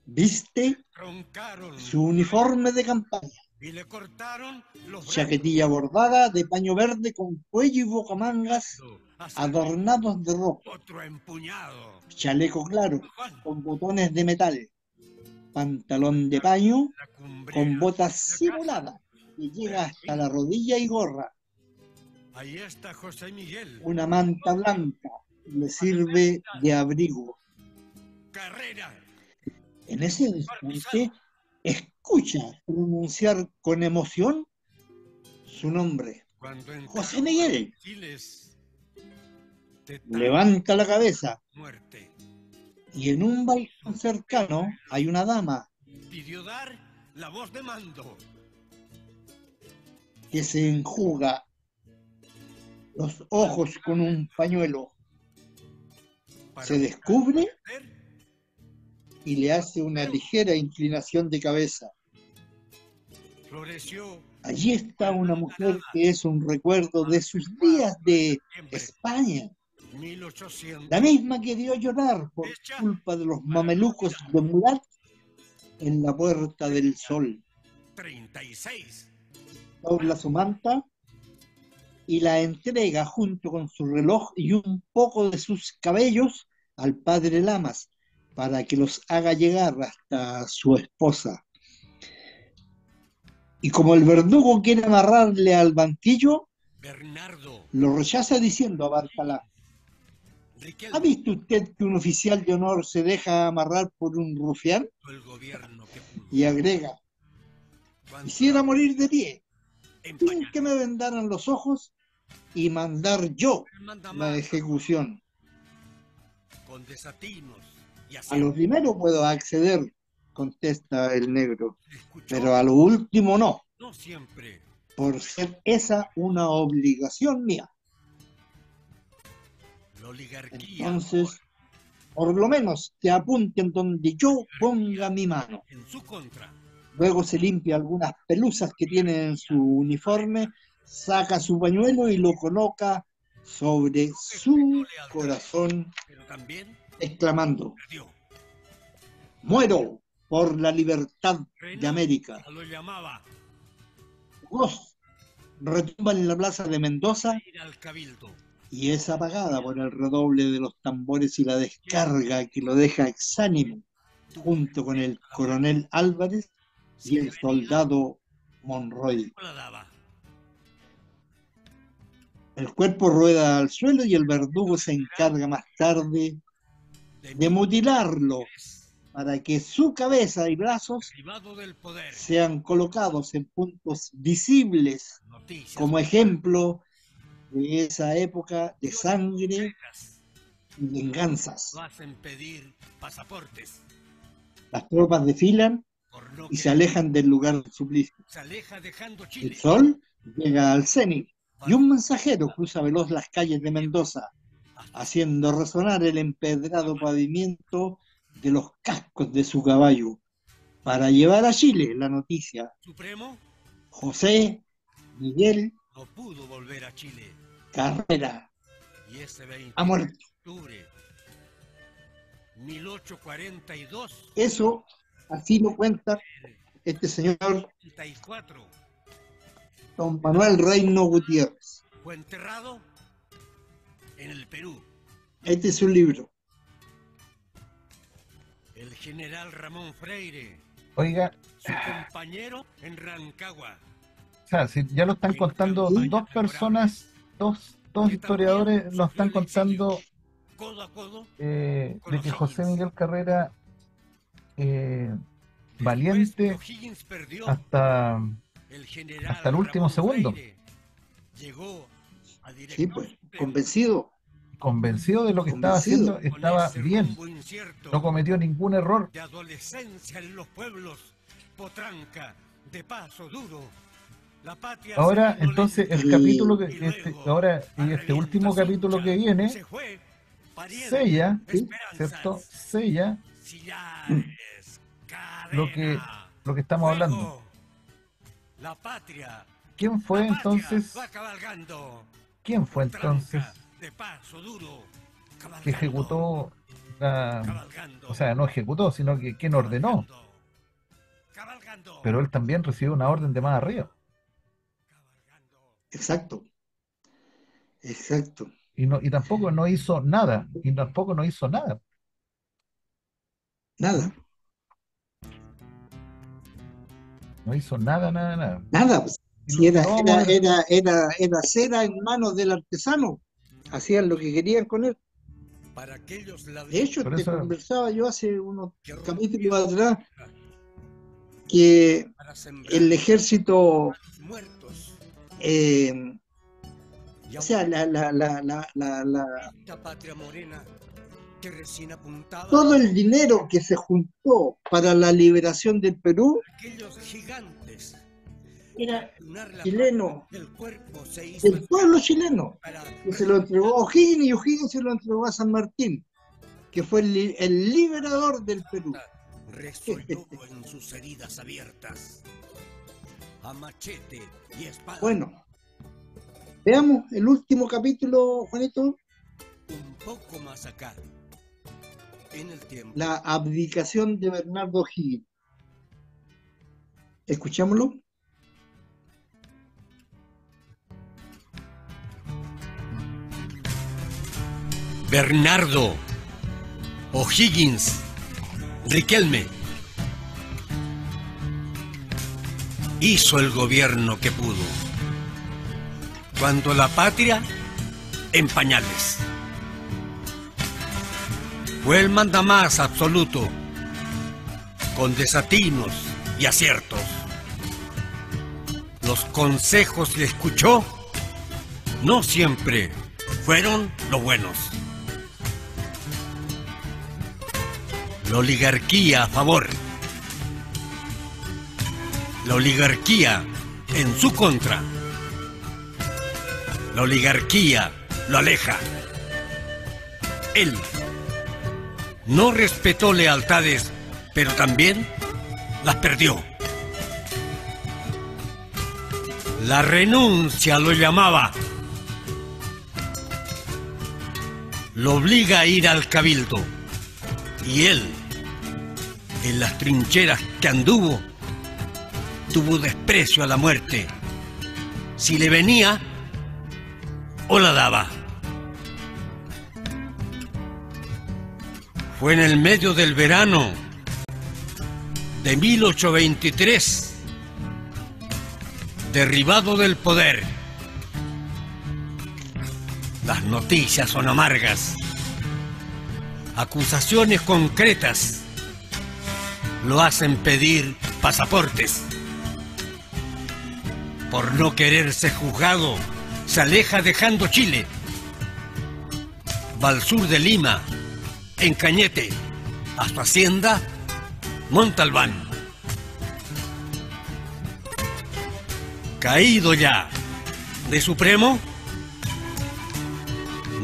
Viste Roncaron su uniforme de campaña, y le cortaron los brazos. chaquetilla bordada de paño verde con cuello y bocamangas Hasta adornados de rojo, otro empuñado. chaleco claro Juan, con botones de metal, pantalón de paño la cumbre. con botas simuladas que llega hasta la rodilla y gorra, Ahí está José Miguel. una manta blanca le sirve de abrigo. Carrera. En ese instante escucha pronunciar con emoción su nombre. Cuando José Miguel. Giles, de Levanta la cabeza muerte. y en un balcón cercano hay una dama Pidió dar la voz de mando. que se enjuga los ojos con un pañuelo. Para Se descubre ver y le hace una ligera inclinación de cabeza. floreció Allí está una mujer que es un recuerdo de sus días de España, 1836. la misma que dio llorar por culpa de los mamelucos de Murat en la Puerta del Sol. Dobla su manta y la entrega junto con su reloj y un poco de sus cabellos al padre Lamas para que los haga llegar hasta su esposa. Y como el verdugo quiere amarrarle al banquillo, Bernardo. lo rechaza diciendo a Barcalá: ¿ha visto usted que un oficial de honor se deja amarrar por un rufián? El gobierno que pudo. Y agrega: quisiera morir de pie, sin que me vendaran los ojos y mandar yo la ejecución. Con desatinos y A lo primero puedo acceder, contesta el negro, escuchó, pero a lo último no, no siempre. por ser esa una obligación mía. La oligarquía Entonces, por lo menos que apunten donde yo ponga mi mano. en su contra. Luego se limpia algunas pelusas que tiene en su uniforme, saca su pañuelo y lo coloca sobre su corazón, Pero también exclamando: perdió. muero por la libertad de América. Lo llamaba Voz retumba en la plaza de Mendoza ir al cabildo. y es apagada por el redoble de los tambores y la descarga que lo deja exánime, junto con el coronel Álvarez y el soldado Monroy. La daba. El cuerpo rueda al suelo y el verdugo se encarga más tarde de mutilarlo para que su cabeza y brazos Privado del poder. sean colocados en puntos visibles Noticias. como ejemplo de esa época de sangre y venganzas. Lo hacen pedir pasaportes. Las tropas desfilan Por no y se que alejan del lugar del suplicio. se aleja dejando El Chile. sol llega al cenit y un mensajero cruza veloz las calles de Mendoza. haciendo resonar el empedrado pavimento de los cascos de su caballo, para llevar a Chile la noticia. Supremo José Miguel no pudo volver a Chile. Carrera Y ese 20 ha muerto. de octubre 1842, Eso así lo cuenta este señor 34, don Manuel Reino Gutiérrez. fue enterrado en el Perú. Este es un libro. El general Ramón Freire, Oiga, su compañero en Rancagua. o sea, si ya lo están contando dos personas, dos historiadores lo están contando Codo a codo, de que José Miguel Carrera, valiente después que O'Higgins perdió, hasta hasta el último segundo. Llegó a Sí, director pues, supremo, convencido. convencido de lo que estaba Convencido. haciendo, con estaba ese bien, rumbo incierto no cometió ningún error. de adolescencia en los pueblos, potranca, de paso duro. La patria Ahora, haciéndole entonces, el Y- capítulo y luego, ahora, a y este último revientas capítulo que hinchas, viene, se fue pariendo sella, esperanzas, ¿cierto? Sella sillares, lo que cadena, estamos hablando. fuego. La patria, ¿Quién fue la patria entonces? va cabalgando, ¿Quién fue entonces potranca, de paso duro, que cabalgando, ejecutó cabalgando, o sea, no ejecutó, sino que quien ordenó? cabalgando, Pero él también recibió una orden de más arriba. cabalgando. Exacto. Exacto. Y tampoco no hizo nada. Y tampoco no hizo nada. Nada. No hizo nada, nada, nada. Nada. Pues. Y Si lo vamos a ver. era cera en manos del artesano. Hacían lo que querían con él. Para aquellos De hecho, Por te eso- conversaba yo hace unos que capítulos atrás que para sembrar el ejército, muertos eh, y o sea, esta patria morena que recién apuntaba todo el dinero que se juntó para la liberación del Perú aquellos gigantes era lunar la chileno, parte del cuerpo se hizo del pueblo chileno, para que se lo entregó a O'Higgins y O'Higgins se lo entregó a San Martín, que fue el liberador del Perú. resolvió en sus heridas abiertas a machete y espada. Bueno, veamos el último capítulo, Juanito, Un poco más acá en el tiempo. la abdicación de Bernardo O'Higgins. Escuchámoslo. Bernardo O'Higgins Riquelme hizo el gobierno que pudo cuando la patria en pañales. Fue el mandamás absoluto, con desatinos y aciertos. Los consejos que escuchó no siempre fueron los buenos. La oligarquía a favor. La oligarquía en su contra. La oligarquía lo aleja. Él no respetó lealtades, pero también las perdió. La renuncia lo llamaba. Lo obliga a ir al cabildo. Y él, en las trincheras que anduvo, tuvo desprecio a la muerte. Si le venía, o la daba. Fue en el medio del verano de 1823, derribado del poder. Las noticias son amargas. Acusaciones concretas lo hacen pedir pasaportes. Por no querer ser juzgado, se aleja dejando Chile. Va al sur de Lima, en Cañete, a su hacienda, Montalbán. Caído ya de Supremo,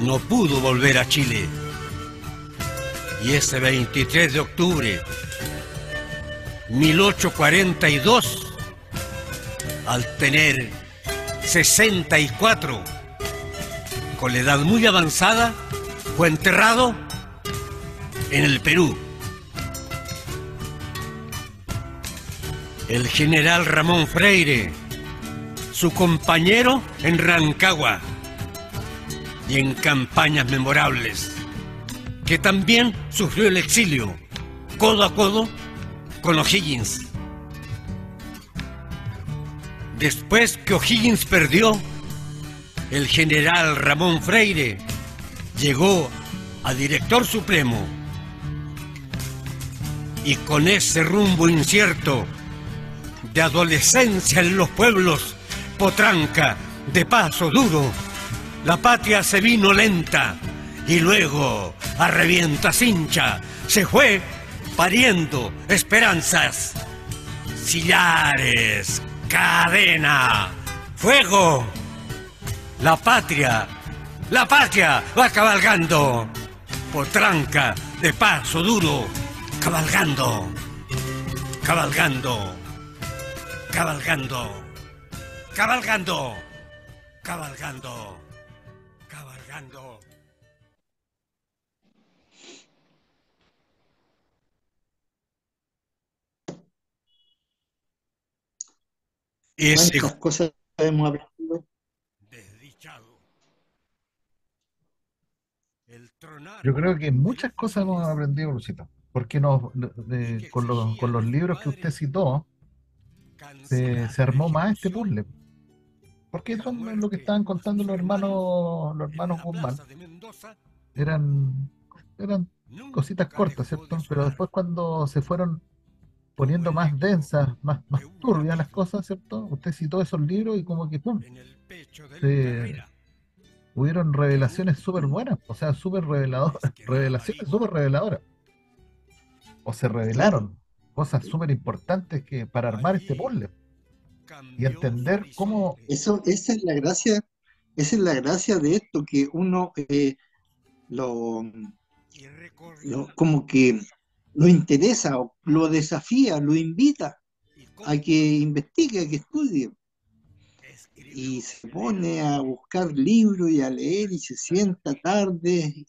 no pudo volver a Chile. Y ese 23 de octubre, 1842, al tener 64, con la edad muy avanzada, fue enterrado en el Perú. El general Ramón Freire, su compañero en Rancagua y en campañas memorables, que también sufrió el exilio, codo a codo con O'Higgins. Después que O'Higgins perdió, el general Ramón Freire llegó a director supremo, y con ese rumbo incierto de adolescencia en los pueblos, potranca, de paso duro, la patria se vino lenta y luego a revienta cincha se fue pariendo esperanzas, sillares, cadena, fuego. La patria va cabalgando, potranca de paso duro, cabalgando, cabalgando, cabalgando, cabalgando, cabalgando, cabalgando. Ese ¿Cuántas cosas hemos aprendido? desdichado, el tronar. Yo creo que muchas cosas hemos aprendido, Lucita, porque con los libros que usted citó, se armó más este puzzle. Porque son lo que estaban contando los hermanos Guzmán. Eran, eran cositas cortas, ¿cierto? Pero después cuando se fueron poniendo más densas, más turbias las cosas, ¿cierto? Usted citó esos libros y como que ¡pum! Se, hubieron revelaciones súper buenas, o sea, súper reveladoras, revelaciones súper reveladoras. O se Claro, revelaron cosas súper importantes que para armar este puzzle y entender cómo, esa es la gracia de esto, que uno lo, como que lo interesa, o lo desafía, lo invita a que investigue, a que estudie. Y se pone a buscar libros y a leer y se sienta tarde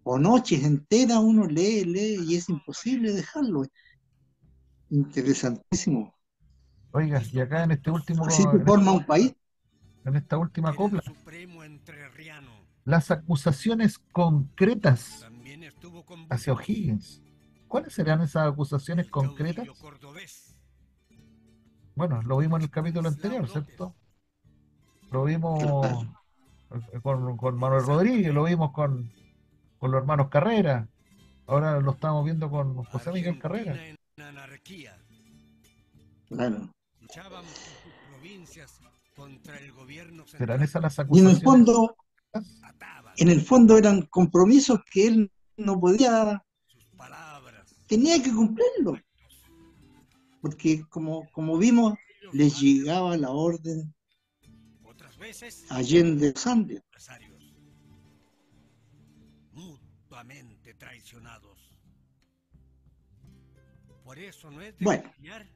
o noches enteras, uno lee y es imposible dejarlo. Interesantísimo. oiga, y acá Así se forma un país. en esta última copla, las acusaciones concretas hacia O'Higgins. ¿Cuáles serán esas acusaciones concretas? Bueno, lo vimos en el capítulo anterior, ¿cierto? Lo vimos con Manuel Rodríguez, lo vimos con los hermanos Carrera, ahora lo estamos viendo con José Miguel Carrera. Claro. ¿Serán esas las Y acusaciones? en el fondo eran compromisos que él no podía, tenía que cumplirlo, porque como vimos, les llegaba la orden Allende los Andes. Mutuamente traicionados. Por eso no es de Bueno, extrañar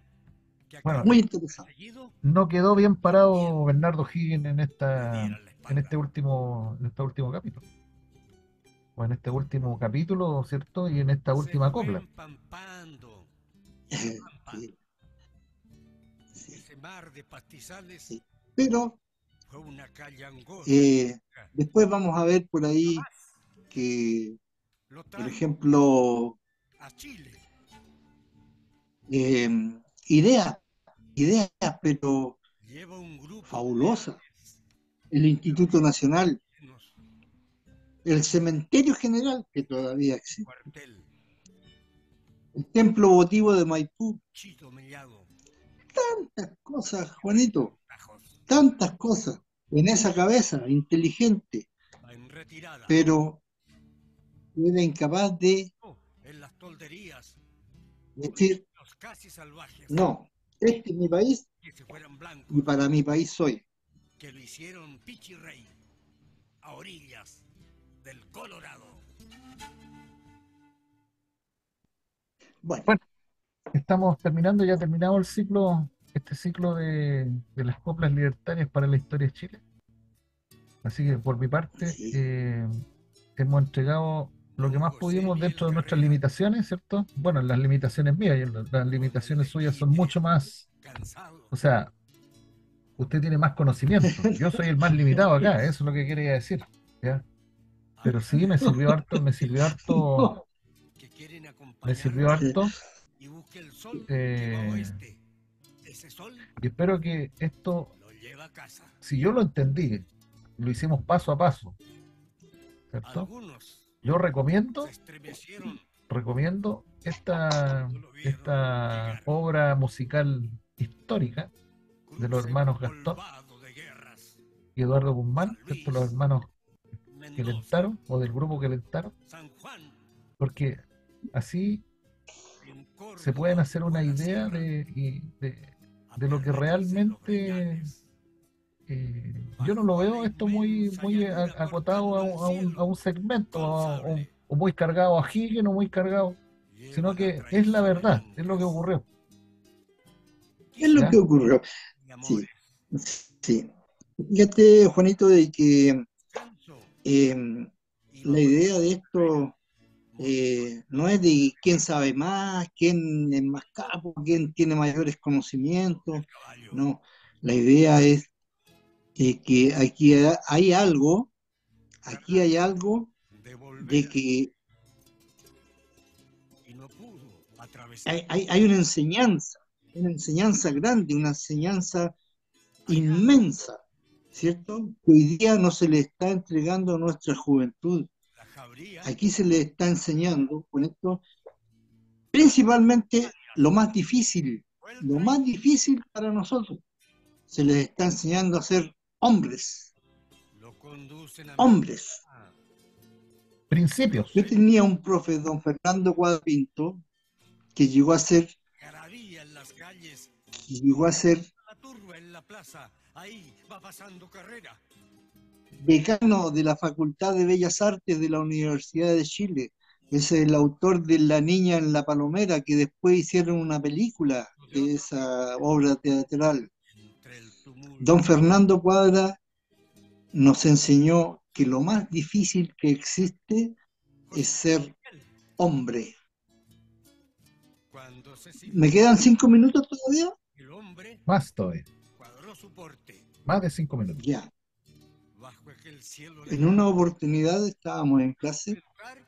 que Bueno, muy interesante. no quedó bien parado Bernardo Higgins en este último capítulo. O en este último capítulo, ¿cierto? Y en esta última copla. Sí, sí, Ese mar de pastizales sí. Pero fue una calle angosta. después vamos a ver por ahí que, por ejemplo, A Chile. ideas, pero Lleva un grupo fabulosas. El Instituto Nacional, el Cementerio General, que todavía existe, cuartel, el Templo Votivo de Maipú, Chito Mellado, tantas cosas, Juanito, Tajos, tantas cosas en esa cabeza, inteligente, en retirada. pero era incapaz de En las tolderías, decir, los casi salvajes, no, este es mi país que se fueran blancos, y para mi país soy. que lo hicieron Pichirrey, a orillas del Colorado. Bueno, Bueno, estamos terminando, ya terminado el ciclo, este ciclo de las coplas libertarias para la historia de Chile. Así que por mi parte, sí. hemos entregado lo que Don más José pudimos Miguel dentro de nuestras Carrera, limitaciones, ¿cierto? Bueno, las limitaciones mías y las limitaciones suyas son mucho más, cansado. o sea, usted tiene más conocimiento. Yo soy el más limitado acá, eso es lo que quería decir, ¿ya? Pero sí, No, Que quieren me sirvió acompañarnos harto, y busque el sol que va eh, oeste. Ese sol y espero que esto, lo lleva a casa. si yo lo entendí, lo hicimos paso a paso, ¿cierto? Algunos Yo se recomiendo, estremecieron recomiendo cuando lo vieron esta llegar obra musical histórica con de un los cepo hermanos Gastón polvado de guerras. y Eduardo Guzmán, San ¿cierto? Los Luis, hermanos Mendoza, Quelentaro o del grupo Quelentaro, San Juan, porque así en se pueden Córdoba hacer o a una la idea sierra, a de lo que perderse en los realmente breñales, yo no lo bajo la veo esto muy, inmensa llanura acotado cortando el a cielo un segmento con sable, o muy cargado a Higgins o muy cargado, lleva sino la que es la traición en verdad, es lo que anclas. ocurrió, es lo que ¿ya? ocurrió. Y Sí, amores, sí. Fíjate, Juanito, de que descanso eh, y la vapor, idea de esto no es de quién sabe más, quién es más capo, quién tiene mayores conocimientos. el caballo, No, la idea es que aquí hay algo de de volver que y no pudo atravesar. hay una enseñanza grande, una enseñanza Allá inmensa, ¿cierto? Que hoy día no se le está entregando a nuestra juventud. la jabría, Aquí se le está enseñando con esto principalmente lo vuelta y más difícil para nosotros. Se les está enseñando a ser hombres, lo conducen a hombres. Yo Principios, tenía un profe, don Fernando Cuadripinto, que algarabía en las calles, llegó a ser la turba en la plaza, ahí va pasando carrera. decano de la Facultad de Bellas Artes de la Universidad de Chile. Es el autor de La Niña en la Palomera, que después hicieron una película De de otro esa obra teatral. entre el tumulto, Don Fernando Cuadra nos enseñó que lo más difícil que existe es José ser Miguel, hombre. cuando se ¿Me sintió quedan 5 minutos todavía? el hombre, más todavía, cuadró su porte, más de 5 minutos. Ya. bajo aquel cielo En lejano, una oportunidad estábamos en clase lugar,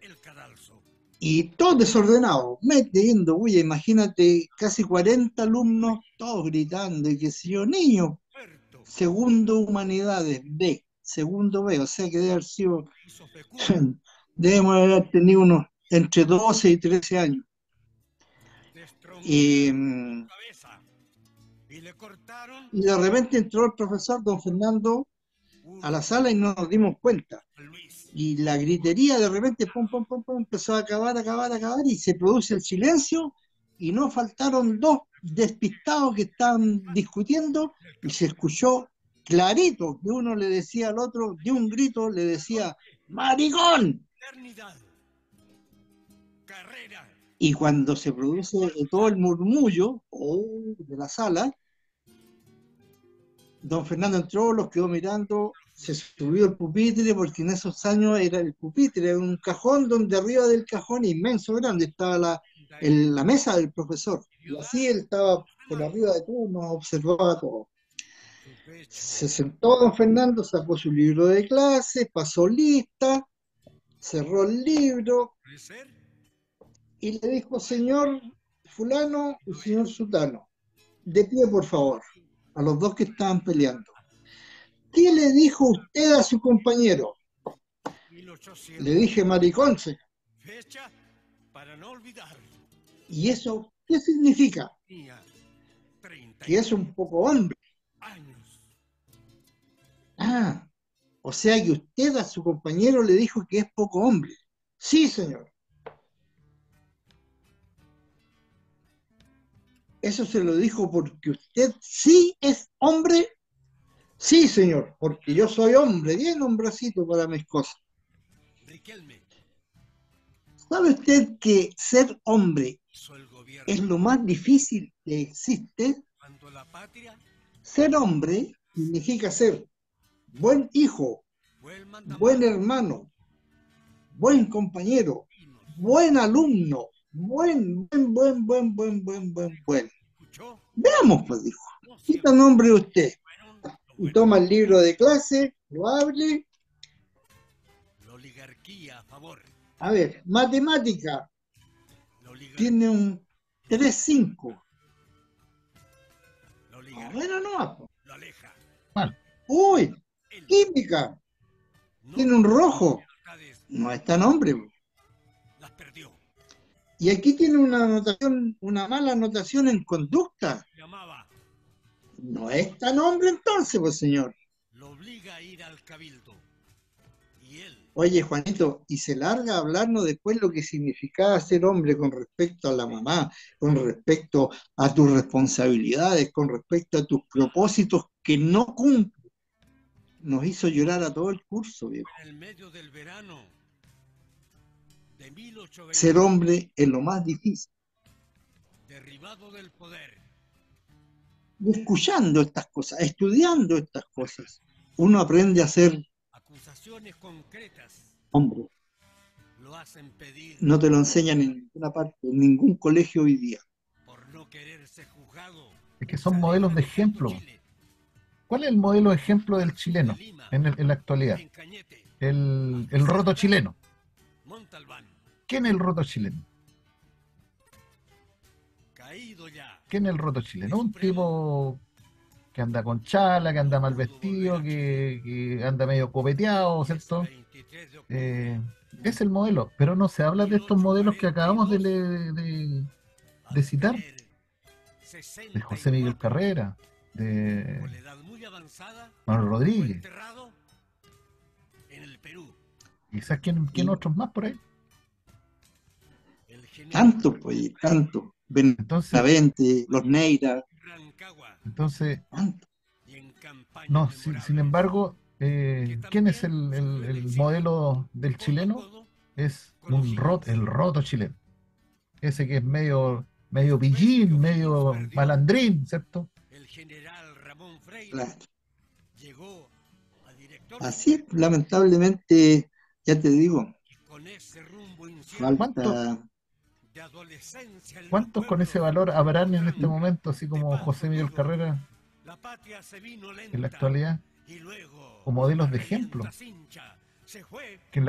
el cadalso, y todo desordenado, metiendo bulla, imagínate, casi 40 alumnos, todos gritando y qué sé yo, niños, muerto, segundo humanidades, segundo B, o sea que debe haber sido, hizo fecundo, debemos haber tenido unos entre 12 y 13 años. Y, destroncaron su cabeza y le cortaron y de repente entró el profesor don Fernando a la un sala y no nos dimos cuenta. San Luis. Y la gritería de repente, pum, pum, pum, pum, empezó a acabar, y se produce el silencio y no faltaron dos despistados que estaban discutiendo y se escuchó clarito que uno le decía al otro, de un grito le decía, ¡maricón! Eternidad, carrera, Y cuando se produce todo el murmullo de la sala, don Fernando entró, los quedó mirando, se subió el pupitre, porque en esos años era el pupitre, un cajón donde arriba del cajón inmenso, grande, estaba la mesa del profesor. Y así él estaba por arriba de todo, nos observaba todo. su pecho, Se sentó don Fernando, sacó su libro de clase, pasó lista, cerró el libro crecer, y le dijo, señor fulano y señor sutano, de pie por favor, a los dos que estaban peleando. ¿Qué le dijo usted a su compañero? Le 1800, dije maricón, señor. fecha para no olvidar. ¿Y eso qué significa? Tenía 30 Que es un poco hombre. años. Ah, o sea que usted a su compañero le dijo que es poco hombre. Sí, señor. Eso se lo dijo porque usted sí es hombre. Sí, señor, porque yo soy hombre, bien hombrecito para mis cosas. Riquelme ¿Sabe usted que ser hombre hizo el es gobierno lo más difícil que existe? cuando la patria Ser hombre significa ser buen hijo, fue el buen mandamás. hermano, buen compañero, buen alumno, buen. ¿Escuchó? Veamos, pues dijo, No ¿qué siempre tan hombre es usted? fueron los Y buenos. toma el libro de clase, lo abre. La oligarquía a favor. A ver, matemática, La oligarquía. tiene un 3,5. La Ah, oligarquía bueno, no. Po. lo aleja. Mal. Uy, Él química, no tiene un rojo. libertades, No es tan hombre. Po. las perdió. Y aquí tiene una anotación, una mala anotación en conducta. Llamaba. No es tan hombre entonces, pues señor. Lo obliga a ir al cabildo. Y él, Oye, Juanito, y se larga a hablarnos después lo que significaba ser hombre con respecto a la mamá, con respecto a tus responsabilidades, con respecto a tus propósitos que no cumple. Nos hizo llorar a todo el curso, viejo. en el medio del verano de 1820, Ser hombre es lo más difícil. derribado del poder, Y escuchando estas cosas, estudiando estas cosas, uno aprende a ser acusaciones concretas hombre. lo hacen pedir No te lo enseñan en ninguna parte, en ningún colegio hoy día. por no querer ser juzgado. Es que son modelos de ejemplo. Chile, ¿Cuál es el modelo de ejemplo del chileno Lima, en la actualidad? en Cañete, El roto chileno. Montalbán, ¿Quién es el roto chileno? caído ya. ¿Quién es el roto chileno? Un tipo que anda con chala, que anda mal vestido, que anda medio copeteado, ¿cierto? 23 de octubre Es el modelo, pero no se habla de estos modelos que acabamos de citar, tener de José Miguel 64 Carrera, de con la edad muy avanzada, Manuel fue Rodríguez, enterrado en el Perú. quizás quién Y otros más por ahí. El general tanto, pues, tanto. Entonces, Benavente, los Neira, Rancagua entonces tanto. y en campañas no, memorables. sin embargo, Que ¿quién es también sufrió el el exilio, modelo del codo a chileno? codo Es con O'Higgins. el roto chileno. Ese que es medio Después que pillín, O'Higgins medio perdió, malandrín, ¿cierto? el general Ramón Freire Claro. llegó a director Así es, lamentablemente, ya te digo, y con ese rumbo incierto ¿Cuántos, falta. de adolescencia en los cuántos con ese pueblos valor habrán en este logrando momento, así de como paso José Miguel digo, Carrera la patria se vino en la lenta actualidad, y luego o modelos la de ejemplo? revienta cincha se fue Que en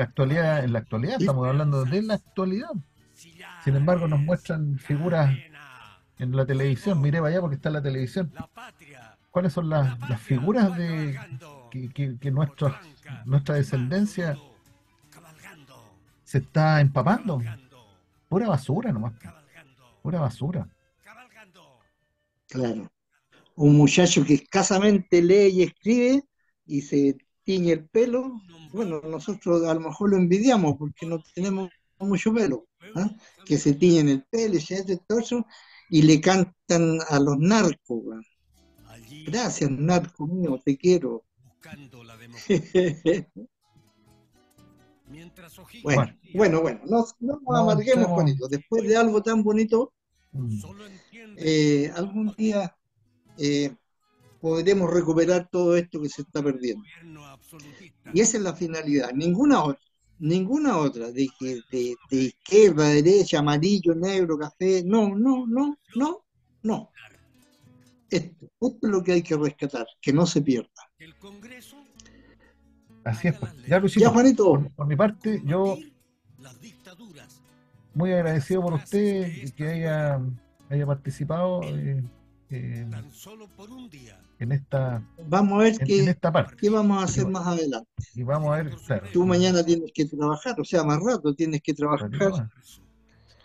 la actualidad Sí, estamos hablando de la esperanzas actualidad. Sin embargo, nos sillares muestran de figuras arena. en la televisión. Luego Mire para allá porque está en la televisión. la patria ¿Cuáles son La las patria figuras va cabalgando que por tranca, nuestra de manso descendencia modo, cabalgando, se está empapando? cabalgando, Pura basura nomás, cabalgando, pura basura. cabalgando. claro. Un muchacho que escasamente lee y escribe y se tiñe el pelo. Nombró Bueno, nosotros a lo mejor lo envidiamos porque no tenemos mucho pelo, ¿ah? pueblo Que se tiñen el pelo y se hace todo eso y le cantan a los narcos. Weón. allí Gracias, narco mío, te quiero. buscando la democracia. Mientras O'Higgins Bueno, Bueno, decía, no nos no amarguemos, entremos. Juanito. Después de algo tan bonito, mm, solo entiende algún día podremos recuperar todo esto que se está el perdiendo. gobierno absolutista. Y esa es la finalidad, ninguna otra, de izquierda, derecha, amarillo, negro, café, no. Esto es lo que hay que rescatar, que no se pierda. Que el Congreso Así es, haga pues. las Ya, leyes, Ya, Luisito, Juanito, por mi parte, yo combatir las dictaduras. muy Las agradecido por frases usted que que estas fueran haya participado tan solo por un día. en esta, vamos a ver en esta parte. qué vamos a Y, hacer más adelante. y vamos a ver, Director claro, Tú Supremo, mañana tienes que trabajar, o sea, más rato tienes que un ratito trabajar. más.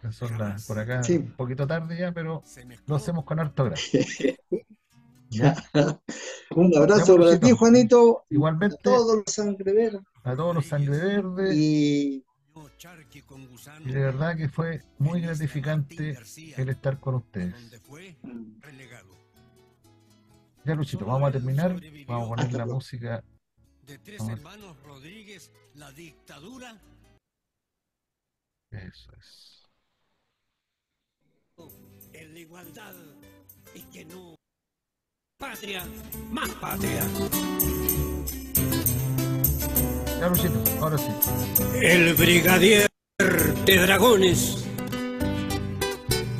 Ya son por acá Sí. un poquito tarde ya, pero se lo mezcló hacemos con harto grado. ¿Ya? Un Ya, abrazo pues, para ti, Luisito. Juanito, y para Igualmente, todos los sangre verde. a todos los sangre verde, Y charqui con gusano y de verdad que fue muy en Isla Martín gratificante García, el estar con a ustedes. donde fue relegado. Ya, Luchito, vamos a terminar. Vamos a poner Hasta la pronto. música. De tres Vamos, hermanos Rodríguez, la dictadura eso es. en la igualdad y que no. Patria, más patria. Ya, Luchito, ahora sí. El brigadier de dragones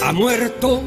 ha muerto